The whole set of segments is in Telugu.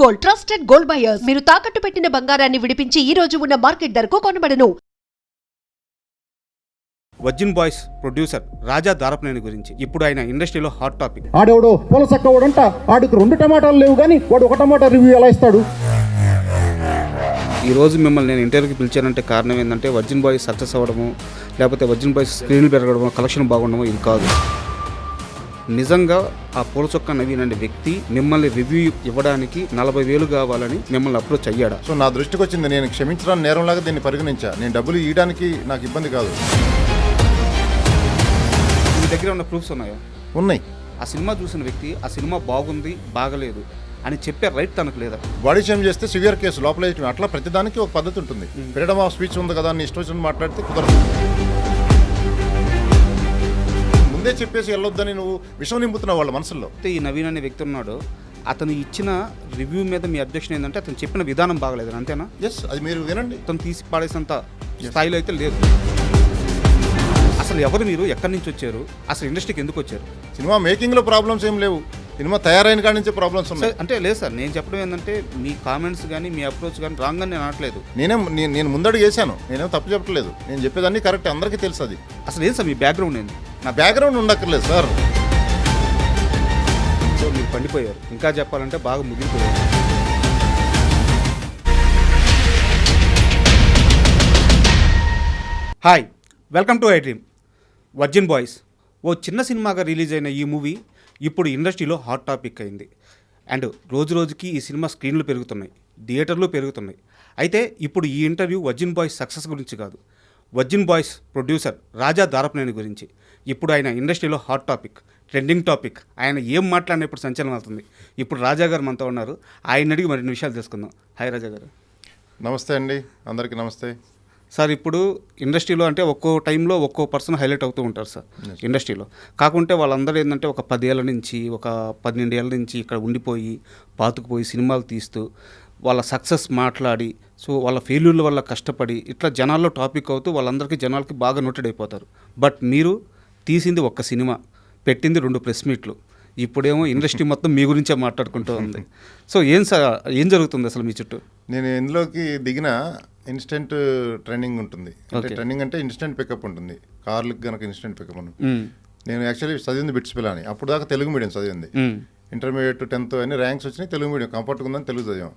Gold, trusted gold buyers. మీరు తాకట్టు పెట్టిన బంగారాన్ని విడిపించి ఈ రోజు ఉన్న మార్కెట్ ధరకు కొనబడను. వర్జిన్ బాయ్స్ ప్రొడ్యూసర్ రాజా దారపనేని గురించి ఇప్పుడు ఆయన ఇండస్ట్రీలో హాట్ టాపిక్. ఆడెవడో పూలసక్కవాడంట, ఆడికి 2 టమాటాలు లేవు కానీ వాడు 1 టమాటా రివ్యూ ఎలా ఇస్తాడు? ఈ రోజు మిమ్మల్ని నేను ఇంటర్వ్యూకి పిలిచానంటే కారణం ఏంటంటే వర్జిన్ బాయ్స్ సక్సెస్ అవ్వడము, లేకపోతే వర్జిన్ బాయ్స్ స్క్రీన్లు పెరగడము, కలెక్షన్ బాగుండము ఇది కాదు. నిజంగా ఆ పూల చొక్కా నవీన్ అనే వ్యక్తి మిమ్మల్ని రివ్యూ ఇవ్వడానికి 40,000 కావాలని మిమ్మల్ని అప్రోచ్ అయ్యాడా? సో నా దృష్టికి వచ్చింది, నేను క్షమించడానికి నేరంలాగా దీన్ని పరిగణించా. నేను డబ్బులు ఇవ్వడానికి నాకు ఇబ్బంది కాదు. మీ దగ్గర ఉన్న ప్రూఫ్స్ ఉన్నాయా? ఉన్నాయి. ఆ సినిమా చూసిన వ్యక్తి ఆ సినిమా బాగుంది బాగలేదు అని చెప్పే రైట్ తనకు లేదా? బాడీ షేమ్ చేస్తే సివియర్ కేసు లోపల వేయటం. అట్లా ప్రతిదానికి ఒక పద్ధతి ఉంటుంది. ఫ్రీడమ్ ఆఫ్ స్పీచ్ ఉంది కదా, నీ ఇష్టం వచ్చినట్టు మాట్లాడితే కుదరదు. ముందే చెప్పేసి వెళ్ళొద్దని నువ్వు విషయం నింపుతున్నావు వాళ్ళ మనసుల్లో. ఈ నవీన్ అనే వ్యక్తి ఉన్నాడు, అతను ఇచ్చిన రివ్యూ మీద మీ అబ్జెక్షన్ ఏంటంటే అతను చెప్పిన విధానం బాగలేదు, అంతేనా? ఎస్, అది మీరు వినండి. అతను తీసి పాడేసినంత స్థాయిలో అయితే లేదు. అసలు ఎవరు మీరు, ఎక్కడి నుంచి వచ్చారు, అసలు ఇండస్ట్రీకి ఎందుకు వచ్చారు? సినిమా మేకింగ్లో ప్రాబ్లమ్స్ ఏం లేవు, సినిమా తయారైన కాడి నుంచే ప్రాబ్లమ్స్ ఉన్నాయి. అంటే లేదు సార్, నేను చెప్పడం ఏంటంటే మీ కామెంట్స్ కానీ మీ అప్రోచ్ కానీ రాంగ్ అని నేను అనట్లేదు. నేను ముందడుగు వేసాను, నేనేం తప్పు చెప్పట్లేదు. నేను చెప్పేదాన్ని కరెక్ట్, అందరికీ తెలుసు అది. అసలు ఏం సార్ మీ బ్యాక్గ్రౌండ్ ఏంది? నా బ్యాక్గ్రౌండ్ ఉండక్కర్లేదు సార్. సో మీరు పండిపోయారు, ఇంకా చెప్పాలంటే బాగా ముగిలిపోయారు. Hi, welcome to I dream. Virgin boys ఓ చిన్న సినిమాగా రిలీజ్ అయిన ఈ మూవీ ఇప్పుడు ఇండస్ట్రీలో హాట్ టాపిక్ అయింది. అండ్ రోజు రోజుకి ఈ సినిమా స్క్రీన్లు పెరుగుతున్నాయి, థియేటర్లు పెరుగుతున్నాయి. అయితే ఇప్పుడు ఈ ఇంటర్వ్యూ వర్జిన్ బాయ్స్ సక్సెస్ గురించి కాదు, వర్జిన్ బాయ్స్ ప్రొడ్యూసర్ రాజా దారపనేని గురించి. ఇప్పుడు ఆయన ఇండస్ట్రీలో హాట్ టాపిక్, ట్రెండింగ్ టాపిక్. ఆయన ఏం మాట్లాడినా ఇప్పుడు సంచలనం అవుతుంది. ఇప్పుడు రాజా గారు మనతో ఉన్నారు, ఆయన అడిగి మరిన్ని విషయాలు తెలుసుకుందాం. హాయ్ రాజా గారు. నమస్తే అండి, అందరికీ నమస్తే సార్. ఇప్పుడు ఇండస్ట్రీలో అంటే ఒక్కో టైంలో ఒక్కో పర్సన్ హైలైట్ అవుతూ ఉంటారు సార్ ఇండస్ట్రీలో. కాకుంటే వాళ్ళందరూ ఏంటంటే ఒక 10 ఏళ్ళ నుంచి, ఒక 12 ఏళ్ళ నుంచి ఇక్కడ ఉండిపోయి పాతుకుపోయి సినిమాలు తీస్తూ వాళ్ళ సక్సెస్ మాట్లాడి, సో వాళ్ళ ఫెయిల్యూర్ల వల్ల కష్టపడి ఇట్లా జనాల్లో టాపిక్ అవుతూ జనాలకి బాగా నోటెడ్ అయిపోతారు. బట్ మీరు తీసింది ఒక్క సినిమా, పెట్టింది 2 ప్రెస్ మీట్లు, ఇప్పుడేమో ఇండస్ట్రీ మొత్తం మీ గురించే మాట్లాడుకుంటూ ఉంది. సో ఏం జరుగుతుంది అసలు మీ చుట్టూ? నేను ఇందులోకి దిగిన ఇన్స్టెంట్ ట్రెండింగ్ ఉంటుంది. అంటే ట్రెండింగ్ అంటే ఇన్స్టెంట్ పికప్ ఉంటుంది. కార్లకు కనుక ఇన్స్టెంట్ పికప్ ఉంటుంది. నేను యాక్చువల్లీ చదివింది బిట్స్ పిల్లని, అప్పుడు దాకా తెలుగు మీడియం చదివింది. ఇంటర్మీడియట్ 10th అన్ని ర్యాంక్స్ వచ్చినాయి, తెలుగు మీడియం కంఫర్ట్గా ఉందని తెలుగు చదివాం.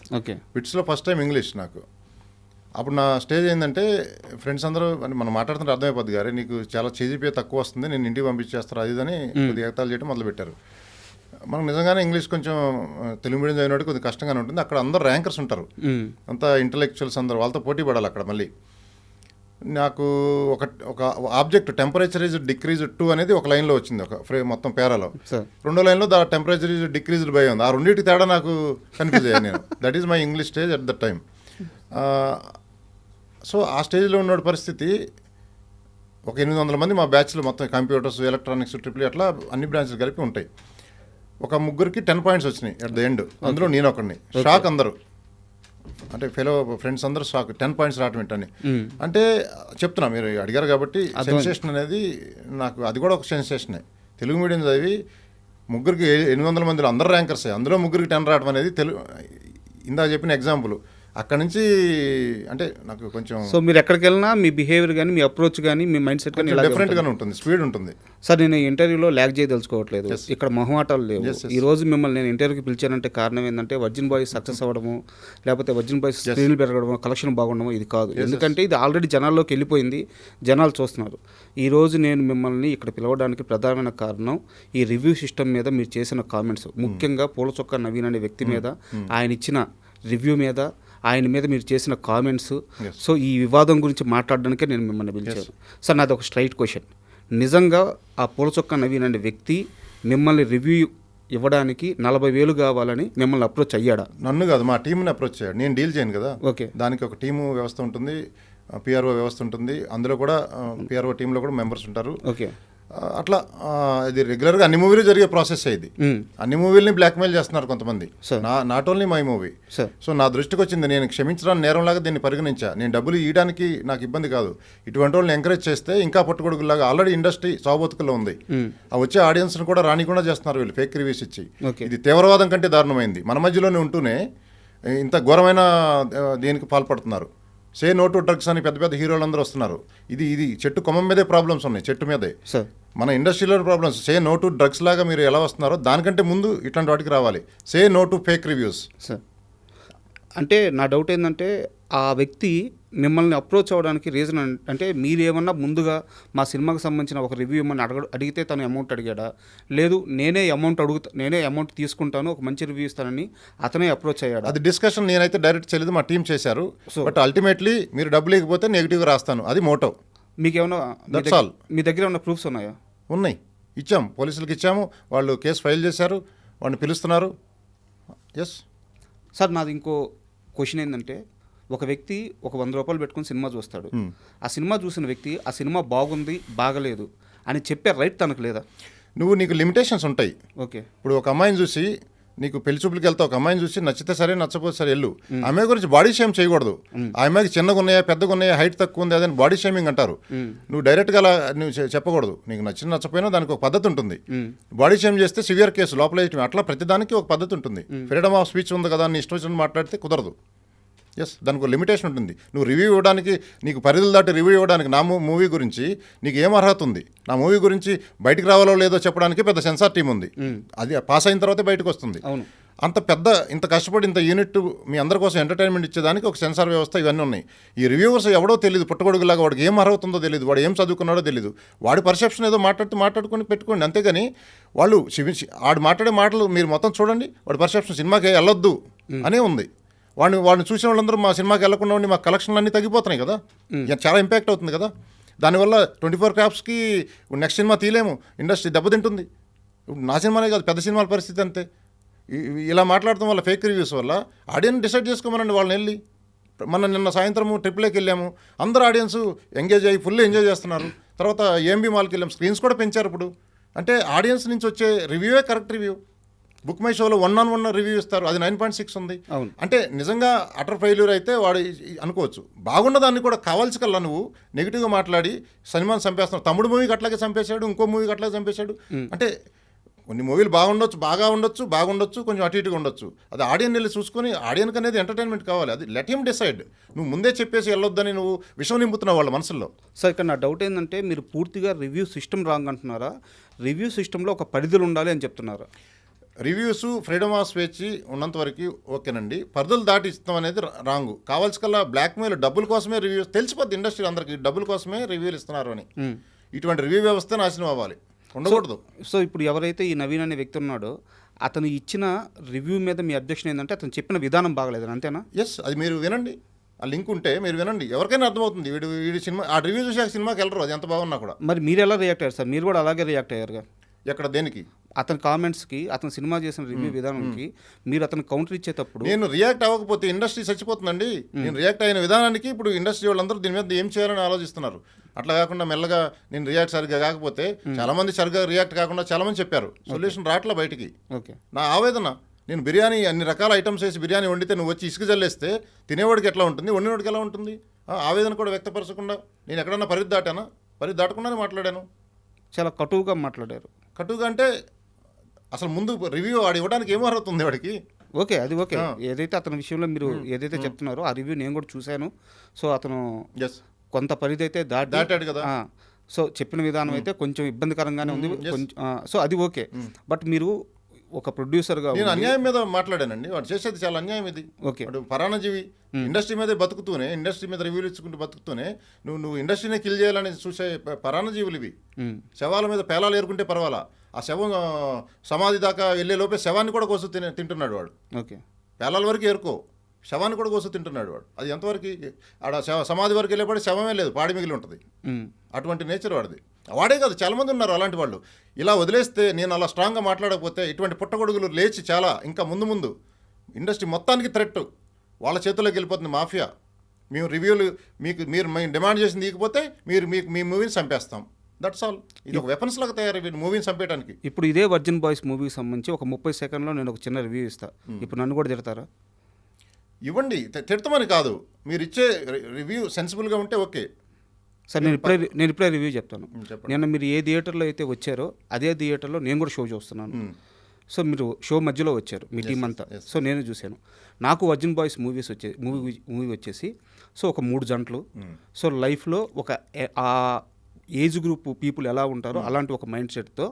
బిట్స్లో ఫస్ట్ టైం ఇంగ్లీష్ నాకు. అప్పుడు నా స్టేజ్ ఏంటంటే ఫ్రెండ్స్ అందరూ మనం మాట్లాడుతుంటే అర్థమైపోద్ది గారే, నీకు చాలా చేజిపే తక్కువ వస్తుంది, నేను ఇంటికి పంపించేస్తారు అది అని కొద్దిగా ఎగతాలు చేయడం మొదలుపెట్టారు. మనకు నిజంగానే ఇంగ్లీష్ కొంచెం తెలుగు మీడియం చదివినట్టు కొద్దిగా కష్టంగానే ఉంటుంది. అక్కడ అందరు ర్యాంకర్స్ ఉంటారు, అంతా ఇంటలెక్చువల్స్ అందరు, వాళ్ళతో పోటీ పడాలి అక్కడ. మళ్ళీ నాకు ఒక ఆబ్జెక్ట్ టెంపరేచర్ ఈజ్ డిక్రీజ్డ్ 2 అనేది ఒక లైన్లో వచ్చింది, ఒక మొత్తం పేరాలో. 2వ లైన్లో the temperature is decreased by ఉంది. ఆ రెండింటి తేడా నాకు కన్ఫ్యూజ్ అయ్యాను నేను. That is my English stage at the time. So ఆ స్టేజ్లో ఉన్న పరిస్థితి, ఒక 800 మంది మా బ్యాచ్లో మొత్తం కంప్యూటర్స్, ఎలక్ట్రానిక్స్, ట్రిపుల్ అట్లా అన్ని బ్రాంచెస్ కలిపి ఉంటాయి. ఒక ముగ్గురికి 10 పాయింట్స్ వచ్చినాయి అట్ ద ఎండ్. అందులో నేను ఒకడిని. షాక్ అందరూ, అంటే ఫెలో ఫ్రెండ్స్ అందరూ షాక్, 10 పాయింట్స్ రావటం ఏంటని. అంటే చెప్తున్నా, మీరు అడిగారు కాబట్టి సెన్సేషన్ అనేది నాకు అది కూడా ఒక సెన్సేషనే. తెలుగు మీడియం చదివి ముగ్గురికి 800 మందిలో అందరూ ర్యాంకర్సే, అందులో ముగ్గురికి 10 రావడం అనేది ఇందాక చెప్పిన ఎగ్జాంపుల్. అక్కడ నుంచి అంటే నాకు కొంచెం, సో మీరు ఎక్కడికి వెళ్ళినా మీ బిహేవియర్ కానీ, మీ అప్రోచ్ కానీ, మీ మైండ్ సెట్ కానీ డిఫరెంట్గానే ఉంటుంది, స్పీడ్ ఉంటుంది. సార్ నేను ఇంటర్వ్యూలో ల్యాగ్ చేయదలుచుకోవట్లేదు, ఇక్కడ మొహమాటాలు లేవు. ఈ రోజు మిమ్మల్ని నేను ఇంటర్వ్యూకి పిలిచానంటే కారణం ఏంటంటే వర్జిన్ బాయ్స్ సక్సెస్ అవ్వడము, లేకపోతే వర్జిన్ బాయ్స్ స్క్రీన్లు పెరగడము, కలెక్షన్ బాగుండము ఇది కాదు. ఎందుకంటే ఇది ఆల్రెడీ జనాల్లోకి వెళ్ళిపోయింది, జనాలు చూస్తున్నారు. ఈ రోజు నేను మిమ్మల్ని ఇక్కడ పిలవడానికి ప్రధానమైన కారణం ఈ రివ్యూ సిస్టమ్ మీద మీరు చేసిన కామెంట్స్, ముఖ్యంగా పూల చొక్కా నవీన్ అనే వ్యక్తి మీద, ఆయన ఇచ్చిన రివ్యూ మీద, ఆయన మీద మీరు చేసిన కామెంట్స్. సో ఈ వివాదం గురించి మాట్లాడడానికే నేను మిమ్మల్ని పిలిచాను. సార్ నాది ఒక స్ట్రైట్ క్వశ్చన్, నిజంగా ఆ పూల చొక్కా నవీన్ అనే వ్యక్తి మిమ్మల్ని రివ్యూ ఇవ్వడానికి 40,000 కావాలని మిమ్మల్ని అప్రోచ్ అయ్యాడా? నన్ను కాదు, మా టీంని అప్రోచ్ అయ్యాడు. నేను డీల్ చేయను కదా. ఓకే, దానికి ఒక టీము వ్యవస్థ ఉంటుంది, పిఆర్ఓ వ్యవస్థ ఉంటుంది. అందులో కూడా పిఆర్ఓ టీంలో కూడా మెంబర్స్ ఉంటారు. ఓకే, అట్లా ఇది రెగ్యులర్గా అన్ని మూవీలు జరిగే ప్రాసెస్ ఇది. అన్ని మూవీలని బ్లాక్మెయిల్ చేస్తున్నారు కొంతమంది, not only my movie. So నా దృష్టికి వచ్చింది, నేను క్షమించడానికి నేరంలాగా దీన్ని పరిగణించా. నేను డబ్బులు ఇవ్వడానికి నాకు ఇబ్బంది కాదు. ఇటువంటి వాళ్ళని ఎంకరేజ్ చేస్తే ఇంకా పట్టుకొడుకులాగా ఆల్రెడీ ఇండస్ట్రీ సాబోతుకల్లో ఉంది. ఆ వచ్చే ఆడియన్స్ని కూడా రానికుండా చేస్తున్నారు వీళ్ళు, ఫేక్ రివ్యూస్ ఇచ్చి. ఇది తీవ్రవాదం కంటే దారుణమైంది. మన మధ్యలోనే ఉంటూనే ఇంత ఘోరమైన దీనికి పాల్పడుతున్నారు. సే నో టు డ్రగ్స్ అని పెద్ద పెద్ద హీరోలు అందరూ వస్తున్నారు. ఇది చెట్టు కొమ్మ మీదే ప్రాబ్లమ్స్ ఉన్నాయి, చెట్టు మీదే. సార్ మన ఇండస్ట్రీలో problems. Say no to drugs లాగా మీరు ఎలా వస్తున్నారో దానికంటే ముందు ఇట్లాంటి వాటికి రావాలి. Say no to fake reviews. Sir అంటే నా డౌట్ ఏంటంటే ఆ వ్యక్తి మిమ్మల్ని అప్రోచ్ అవ్వడానికి రీజన్ అంటే మీరేమన్నా ముందుగా మా సినిమాకి సంబంధించిన ఒక రివ్యూ ఇమ్మని అడిగితే తను అమౌంట్ అడిగాడా, లేదు నేనే అమౌంట్ తీసుకుంటాను ఒక మంచి రివ్యూ ఇస్తానని అతనే అప్రోచ్ అయ్యాడు? అది డిస్కషన్ నేనైతే డైరెక్ట్ చేయలేదు, మా టీం చేశారు. బట్ అల్టిమేట్లీ మీరు డబ్బులు ఇవ్వకపోతే నెగిటివ్గా రాస్తాను, అది మోటో. మీకేమన్నా దట్స్ ఆల్. మీ దగ్గర ఏమన్నా ప్రూఫ్స్ ఉన్నాయా? ఉన్నాయి, ఇచ్చాం, పోలీసులకు ఇచ్చాము, వాళ్ళు కేసు ఫైల్ చేశారు, వాళ్ళని పిలుస్తున్నారు. ఎస్ సార్ నాది ఇంకో క్వశ్చన్ ఏంటంటే ఒక వ్యక్తి ఒక 100 రూపాయలు పెట్టుకుని సినిమా చూస్తాడు. ఆ సినిమా చూసిన వ్యక్తి ఆ సినిమా బాగుంది బాగలేదు అని చెప్పే రైట్ తనకు లేదా? నీకు లిమిటేషన్స్ ఉంటాయి. ఓకే, ఇప్పుడు ఒక అమ్మాయిని చూసి నీకు పెళ్లి చూపులకి వెళ్తావు, ఒక అమ్మాయిని చూసి నచ్చితే సరే నచ్చపోతే సరే వెళ్ళు. ఆ అమ్మాయి గురించి బాడీ షేమ్ చేయకూడదు. ఆ అమ్మాయికి చిన్నగా ఉన్నాయా పెద్దగా ఉన్నాయా హైట్ తక్కువ ఉంది అదని బాడీ షేమింగ్ అంటారు. నువ్వు డైరెక్ట్గా అలా నువ్వు చెప్పకూడదు. నీకు నచ్చపోయినా దానికి ఒక పద్ధతి ఉంటుంది. బాడీ షేమ్ చేస్తే సివియర్ కేసు లోపల వేయటం, అట్లా ప్రతిదానికి ఒక పద్ధతి ఉంటుంది. ఫ్రీడమ్ ఆఫ్ స్పీచ్ ఉంది కదా, నీ ఇష్టం వచ్చినట్టు మాట్లాడితే కుదరదు. ఎస్, దానికి ఒక లిమిటేషన్ ఉంటుంది. నువ్వు రివ్యూ ఇవ్వడానికి, నీకు పరిధులు దాటి రివ్యూ ఇవ్వడానికి నా మూవీ గురించి నీకు ఏం అర్హత ఉంది? నా మూవీ గురించి బయటికి రావాలో లేదో చెప్పడానికి పెద్ద సెన్సార్ టీం ఉంది. అది పాస్ అయిన తర్వాతే బయటకు వస్తుంది. ఇంత కష్టపడి ఇంత యూనిట్ మీ అందరి కోసం ఎంటర్టైన్మెంట్ ఇచ్చేదానికి ఒక సెన్సార్ వ్యవస్థ, ఇవన్నీ ఉన్నాయి. ఈ రివ్యూవర్స్ ఎవడో తెలియదు, పుట్టగొడుగులాగా వాడికి ఏం అర్హత ఉందో తెలియదు, వాడు ఏం చదువుకున్నాడో తెలియదు, వాడి పర్సెప్షన్ ఏదో మాట్లాడుకొని పెట్టుకోండి. అంతేగాని వాళ్ళు వాడు మాట్లాడే మాటలు మీరు మొత్తం చూడండి, వాడి పర్సెప్షన్ సినిమాకి వెళ్ళొద్దు అనే ఉంది. వాడిని చూసిన వాళ్ళందరూ మా సినిమాకి వెళ్ళకుండా ఉండి మా కలెక్షన్లు అన్నీ తగ్గిపోతున్నాయి కదా, చాలా ఇంపాక్ట్ అవుతుంది కదా. దానివల్ల 24 క్రాఫ్ట్స్కి నెక్స్ట్ సినిమా తీయలేము, ఇండస్ట్రీ దెబ్బతింటుంది. నా సినిమానే కాదు, పెద్ద సినిమాల పరిస్థితి అంతే. ఇలా మాట్లాడటం వల్ల, ఫేక్ రివ్యూస్ వల్ల ఆడియన్స్ డిసైడ్ చేసుకోమనండి వాళ్ళని వెళ్ళి. నిన్న సాయంత్రము ట్రిప్లేకి వెళ్ళాము, అందరూ ఆడియన్స్ ఎంగేజ్ అయ్యి ఫుల్ ఎంజాయ్ చేస్తున్నారు. తర్వాత ఏఎంబీ మాల్కి వెళ్ళాము, స్క్రీన్స్ కూడా పెంచారు ఇప్పుడు. అంటే ఆడియన్స్ నుంచి వచ్చే రివ్యూవే కరెక్ట్ రివ్యూ. బుక్ మై షోలో 1-on-1 రివ్యూ ఇస్తారు, అది 9.6 ఉంది. అంటే నిజంగా అటర్ ఫెయిల్యూర్ అయితే వాడు అనుకోవచ్చు. బాగున్నదాన్ని కూడా కావాల్సి కల్లా నువ్వు నెగిటివ్గా మాట్లాడి సినిమాని చంపేస్తున్నావు. తమ్ముడు మూవీకి అట్లాగే చంపేశాడు, ఇంకో మూవీకి అట్లాగే చంపేశాడు. అంటే కొన్ని మూవీలు బాగుండొచ్చు, కొంచెం అటు ఇటుగా ఉండొచ్చు. అది ఆడియన్ వెళ్ళి చూసుకొని, ఆడియన్కి అనేది ఎంటర్టైన్మెంట్ కావాలి, అది లెట్ హిమ్ డిసైడ్. నువ్వు ముందే చెప్పేసి వెళ్ళొద్దని నువ్వు విషయం నింపుతున్నావు వాళ్ళ మనసులో. సార్ ఇక్కడ నా డౌట్ ఏంటంటే మీరు పూర్తిగా రివ్యూ సిస్టమ్ రాంగ్ అంటున్నారా, రివ్యూ సిస్టంలో ఒక పరిధులు ఉండాలి అని చెప్తున్నారా? రివ్యూస్ ఫ్రీడమ్ ఆఫ్ స్పీచ్ ఉన్నంత వరకు ఓకేనండి, పరిధులు దాటి ఇస్తాం అనేది రాంగ్. కావాల్సికల్లా బ్లాక్మెయిల్, డబ్బుల కోసమే రివ్యూస్, తెలిసిపోద్ది ఇండస్ట్రీ అందరికీ డబ్బుల కోసమే రివ్యూలు ఇస్తున్నారు అని. ఇటువంటి రివ్యూ వ్యవస్థ నాశనం అవ్వాలి, ఉండకూడదు. సో ఇప్పుడు ఎవరైతే ఈ నవీన్ అనే వ్యక్తి ఉన్నాడో అతను ఇచ్చిన రివ్యూ మీద మీ అబ్జెక్షన్ ఏంటంటే అతను చెప్పిన విధానం బాగలేదని, అంతేనా? ఎస్, అది మీరు వినండి, ఆ లింక్ ఉంటే మీరు వినండి, ఎవరికైనా అర్థమవుతుంది. వీడి సినిమా ఆ రివ్యూ చూసి సినిమాకి వెళ్ళరు, అది ఎంత బాగున్నా కూడా. మరి మీరు ఎలా రియాక్ట్ అయ్యారు సార్? మీరు కూడా అలాగే రియాక్ట్ అయ్యారుగా. ఎక్కడ, దేనికి? అతని కామెంట్స్కి, అతను సినిమా చేసిన రివ్యూ విధానానికి మీరు అతను కౌంటర్ ఇచ్చేటప్పుడు. నేను రియాక్ట్ అవ్వకపోతే ఇండస్ట్రీ చచ్చిపోతుందండి. నేను రియాక్ట్ అయిన విధానానికి ఇప్పుడు ఇండస్ట్రీ వాళ్ళందరూ దీని మీద ఏం చేయాలని ఆలోచిస్తున్నారు. అట్లా కాకుండా మెల్లగా నేను రియాక్ట్ సరిగ్గా కాకపోతే, చాలా మంది సరిగ్గా రియాక్ట్ కాకుండా చాలా మంది చెప్పారు, సొల్యూషన్ రావట్లే బయటికి. ఓకే, నా ఆవేదన, నేను బిర్యానీ అన్ని రకాల ఐటమ్స్ వేసి బిర్యానీ వండితే నువ్వు వచ్చి ఇసుక జల్లేస్తే తినేవాడికి ఎట్లా ఉంటుంది, వండినవాడికి ఎలా ఉంటుంది? ఆవేదన కూడా వ్యక్తపరచకుండా నేను ఎక్కడన్నా పరిధి దాటానా? పరిధి దాటకుండానే మాట్లాడాను. చాలా కటువుగా మాట్లాడారు. కటువుగా అంటే అసలు ముందు రివ్యూ వాడు ఇవ్వడానికి ఏమో అర్హత ఉంది వాడికి? ఓకే, అది ఓకే. ఏదైతే అతని విషయంలో మీరు ఏదైతే చెప్తున్నారో ఆ రివ్యూ నేను కూడా చూశాను. సో అతను కొంత పరిధి అయితే దాటాడు కదా. సో చెప్పిన విధానం అయితే కొంచెం ఇబ్బందికరంగానే ఉంది కొంచెం. సో అది ఓకే. బట్ మీరు ఒక ప్రొడ్యూసర్గా నేను అన్యాయం మీద మాట్లాడానండి. వాడు చేసేది చాలా అన్యాయం ఇది. ఓకే, వాడు పరాణజీవి, ఇండస్ట్రీ మీదే బతుకుతూనే, ఇండస్ట్రీ మీద రివ్యూలు ఇచ్చుకుంటూ బతుకుతూనే నువ్వు ఇండస్ట్రీనే కిల్ చేయాలని చూసే పరాణజీవులు ఇవి. శవాల మీద పేలాలు ఏరుకుంటే పర్వాలా, ఆ శవం సమాధి దాకా వెళ్ళే లోపే శవాన్ని కూడా కోసు తింటున్నాడు వాడు. ఓకే, పేలాల వరకు ఏరుకో, శవాన్ని కూడా కోసు తింటున్నాడు వాడు. అది ఎంతవరకు? ఆడ సమాధి వరకు వెళ్ళేపాటి శవమే లేదు, పాడి మిగిలి ఉంటుంది. అటువంటి నేచర్ వాడిది. వాడే కాదు, చాలామంది ఉన్నారు అలాంటి వాళ్ళు. ఇలా వదిలేస్తే, నేను అలా స్ట్రాంగ్గా మాట్లాడకపోతే ఇటువంటి పుట్టగొడుగులు లేచి చాలా ఇంకా ముందు ఇండస్ట్రీ మొత్తానికి థ్రెట్ వాళ్ళ చేతుల్లోకి వెళ్ళిపోతుంది. మాఫియా, మేము రివ్యూలు మీరు డిమాండ్ చేసింది ఇకపోతే మీ మూవీని చంపేస్తాం, దట్స్ ఆల్. ఇది ఒక వెపన్స్ లాగా తయారైంది మూవీని చంపేయడానికి. ఇప్పుడు ఇదే వర్జిన్ బాయ్స్ మూవీకి సంబంధించి ఒక 30 సెకండ్లో నేను ఒక చిన్న రివ్యూ ఇస్తాను. ఇప్పుడు నన్ను కూడా తిడతారా? ఇవ్వండి, తిడతామని కాదు, మీరు ఇచ్చే రివ్యూ సెన్సిబుల్గా ఉంటే ఓకే. సార్ నేను ఇప్పుడే రివ్యూ చెప్తాను. నేను మీరు ఏ థియేటర్లో అయితే వచ్చారో అదే థియేటర్లో నేను కూడా షో చూస్తున్నాను. సో మీరు షో మధ్యలో వచ్చారు మీ టీం అంతా. సో నేను చూశాను. నాకు వర్జిన్ బాయ్స్ మూవీ వచ్చేసి సో ఒక 3 జంటలు. సో లైఫ్లో ఒక ఆ ఏజ్ గ్రూప్ పీపుల్ ఎలా ఉంటారో అలాంటి ఒక మైండ్ సెట్తో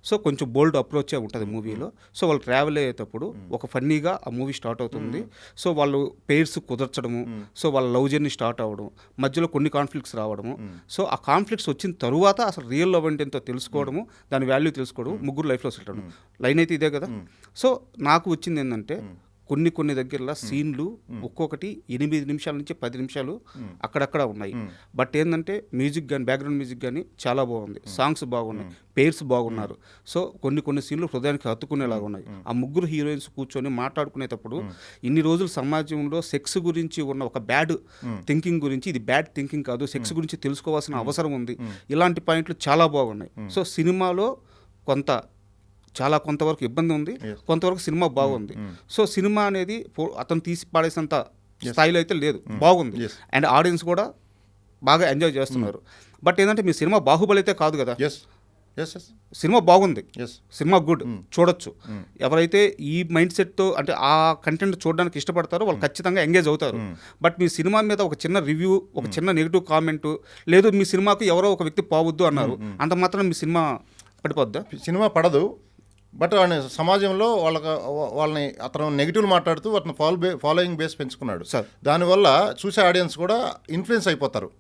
సో కొంచెం బోల్డ్ అప్రోచే ఉంటుంది మూవీలో. సో వాళ్ళు ట్రావెల్ అయ్యేటప్పుడు ఒక ఫన్నీగా ఆ మూవీ స్టార్ట్ అవుతుంది. సో వాళ్ళు పెయిర్స్ కుదర్చడము, సో వాళ్ళ లవ్ జర్నీ స్టార్ట్ అవ్వడం, మధ్యలో కొన్ని కాన్ఫ్లిక్ట్స్ రావడము. సో ఆ కాన్ఫ్లిక్ట్స్ వచ్చిన తరువాత అసలు రియల్ లవ్ అంటే ఎంతో తెలుసుకోవడము, దాని వాల్యూ తెలుసుకోవడం, ముగ్గురు లైఫ్లో సెటిల్ అవ్వడం. లైన్ అయితే ఇదే కదా. సో నాకు వచ్చింది ఏంటంటే కొన్ని దగ్గరలో సీన్లు ఒక్కొక్కటి 8 నిమిషాల నుంచి 10 నిమిషాలు అక్కడక్కడ ఉన్నాయి. బట్ ఏంటంటే మ్యూజిక్ కానీ బ్యాక్గ్రౌండ్ మ్యూజిక్ కానీ చాలా బాగుంది, సాంగ్స్ బాగున్నాయి, పేర్స్ బాగున్నారు. సో కొన్ని సీన్లు హృదయానికి హత్తుకునేలాగా ఉన్నాయి. ఆ ముగ్గురు హీరోయిన్స్ కూర్చొని మాట్లాడుకునేటప్పుడు ఇన్ని రోజులు సమాజంలో సెక్స్ గురించి ఉన్న ఒక బ్యాడ్ థింకింగ్ గురించి, ఇది బ్యాడ్ థింకింగ్ కాదు, సెక్స్ గురించి తెలుసుకోవాల్సిన అవసరం ఉంది, ఇలాంటి పాయింట్లు చాలా బాగున్నాయి. సో సినిమాలో కొంతవరకు ఇబ్బంది ఉంది, కొంతవరకు సినిమా బాగుంది. సో సినిమా అనేది అతను తీసి పాడేసినంత స్థాయిలో అయితే లేదు, బాగుంది. అండ్ ఆడియన్స్ కూడా బాగా ఎంజాయ్ చేస్తున్నారు. బట్ ఏంటంటే మీ సినిమా బాహుబలి అయితే కాదు కదా. సినిమా బాగుంది, సినిమా గుడ్, చూడొచ్చు. ఎవరైతే ఈ మైండ్ సెట్తో అంటే ఆ కంటెంట్ చూడడానికి ఇష్టపడతారో వాళ్ళు ఖచ్చితంగా ఎంగేజ్ అవుతారు. బట్ మీ సినిమా మీద ఒక చిన్న రివ్యూ, ఒక చిన్న నెగిటివ్ కామెంట్, లేదు మీ సినిమాకు ఎవరో ఒక వ్యక్తి పోవద్దు అన్నారు, అంత మాత్రం మీ సినిమా పడిపోద్దా? సినిమా పడదు. బట్ సమాజంలో వాళ్ళని అతను నెగిటివ్ మాట్లాడుతూ అతను ఫాలోయింగ్ బేస్ పెంచుకున్నాడు. దానివల్ల చూసే ఆడియన్స్ కూడా ఇన్ఫ్లుయెన్స్ అయిపోతారు.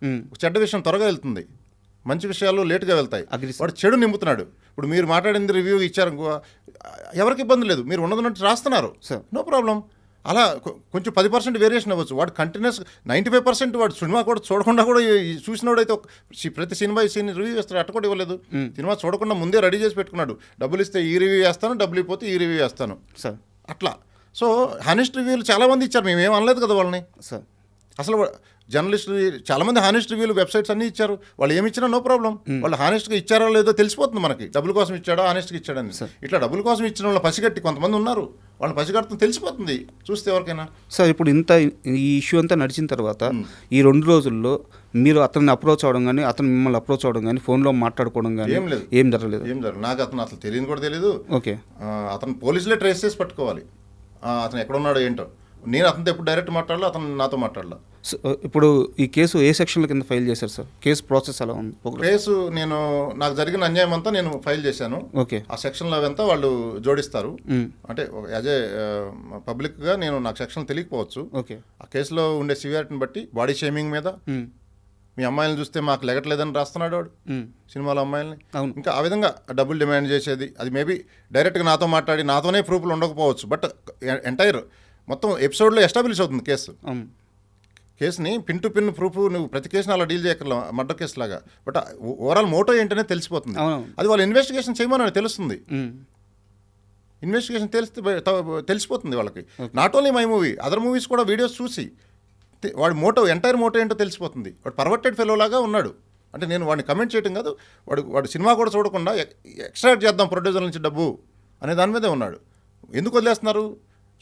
చెడ్డ విషయం త్వరగా వెళ్తుంది, మంచి విషయాలు లేట్గా వెళ్తాయి. వాడు చెడు నింపుతున్నాడు. ఇప్పుడు మీరు మాట్లాడింది రివ్యూ ఇచ్చారు, ఎవరికి ఇబ్బంది లేదు, మీరు ఉన్నదన్నట్టు రాస్తున్నారు, నో ప్రాబ్లం. అలా కొంచెం 10% వేరియేషన్ అవ్వచ్చు. వాడు కంటిన్యూస్ 95% వాడు సినిమా కూడా చూడకుండా కూడా చూసినోడైతే ప్రతి సినిమా ఈ సీన్ రివ్యూ చేస్తాడు, అట్ట కూడా ఇవ్వలేదు. సినిమా చూడకుండా ముందే రెడీ చేసి పెట్టుకున్నాడు, డబ్బులు ఇస్తే ఈ రివ్యూ చేస్తాను, డబ్బులు ఇవ్వకపోతే ఈ రివ్యూ చేస్తాను అట్లా. సో హానెస్ట్ రివ్యూలు చాలామంది ఇచ్చారు, మేము ఏం అనలేదు కదా వాళ్ళని. అసలు జర్నలిస్టులు చాలామంది హానెస్ట్ రివ్యూలు వెబ్సైట్స్ అన్నీ ఇచ్చారు. వాళ్ళు ఏమి ఇచ్చినా నో ప్రాబ్లం. వాళ్ళు హానెస్ట్గా ఇచ్చారో లేదో తెలిసిపోతుంది మనకి, డబ్బుల కోసం ఇచ్చాడో హానెస్ట్గా ఇచ్చాడని. ఇట్లా డబ్బుల కోసం ఇచ్చిన వాళ్ళు పసిగట్టి కొంతమంది ఉన్నారు, వాళ్ళని పసిగట్టుని తెలిసిపోతుంది చూస్తే ఎవరికైనా. సార్ ఇప్పుడు ఈ ఇష్యూ అంతా నడిచిన తర్వాత ఈ 2 రోజుల్లో మీరు అతన్ని అప్రోచ్ అవ్వడం కానీ, అతను మిమ్మల్ని అప్రోచ్ అవ్వడం కానీ, ఫోన్లో మాట్లాడుకోవడం కానీ ఏం జరగలేదు? నాకు అతను అసలు తెలియదు కూడా తెలియదు. ఓకే, అతను పోలీసులే ట్రేస్ చేసి పట్టుకోవాలి, అతను ఎక్కడ ఉన్నాడో ఏంటో. నేను అతనితో ఎప్పుడు డైరెక్ట్ మాట్లాడాలి, అతను నాతో మాట్లాడాల. ఇప్పుడు ఈ కేసు ఏ సెక్షన్ల కింద ఫైల్ చేశారు సార్? కేసు ప్రాసెస్ ఎలా ఉంది? కేసు నాకు జరిగిన అన్యాయం అంతా నేను ఫైల్ చేశాను. ఓకే, ఆ సెక్షన్లో అంతా వాళ్ళు జోడిస్తారు. అంటే యాజ్ ఏ పబ్లిక్గా నాకు సెక్షన్ తెలియకపోవచ్చు. ఓకే, ఆ కేసులో ఉండే సివియారిటీని బట్టి బాడీ షేమింగ్ మీద, మీ అమ్మాయిలను చూస్తే మాకు లెగట్లేదని రాస్తున్నాడు వాడు సినిమాలో అమ్మాయిలని. ఇంకా ఆ విధంగా డబ్బులు డిమాండ్ చేసేది, అది మేబీ డైరెక్ట్గా నాతో మాట్లాడి నాతోనే ప్రూఫ్లు ఉండకపోవచ్చు. బట్ ఎంటైర్ మొత్తం ఎపిసోడ్లో ఎస్టాబ్లిష్ అవుతుంది కేసుని పిన్ టు పిన్ ప్రూఫ్. నువ్వు ప్రతి కేసుని అలా డీల్ చేయగల మర్డర్ కేసు లాగా. బట్ ఓవరాల్ మోటో ఏంటనే తెలిసిపోతుంది. అది వాళ్ళు ఇన్వెస్టిగేషన్ చేయమని తెలుస్తుంది. ఇన్వెస్టిగేషన్ తెలిసిపోతుంది వాళ్ళకి. Not only my movie, other movies కూడా వీడియోస్ చూసి వాడి ఎంటైర్ మోటో ఏంటో తెలిసిపోతుంది. వాడు పర్వర్టెడ్ ఫెలో లాగా ఉన్నాడు. అంటే నేను వాడిని కమెంట్ చేయడం కాదు, వాడు సినిమా కూడా చూడకుండా ఎక్స్ట్రాక్ట్ చేద్దాం ప్రొడ్యూసర్ నుంచి డబ్బు అనే దాని మీదే ఉన్నాడు. ఎందుకు వదిలేస్తున్నారు?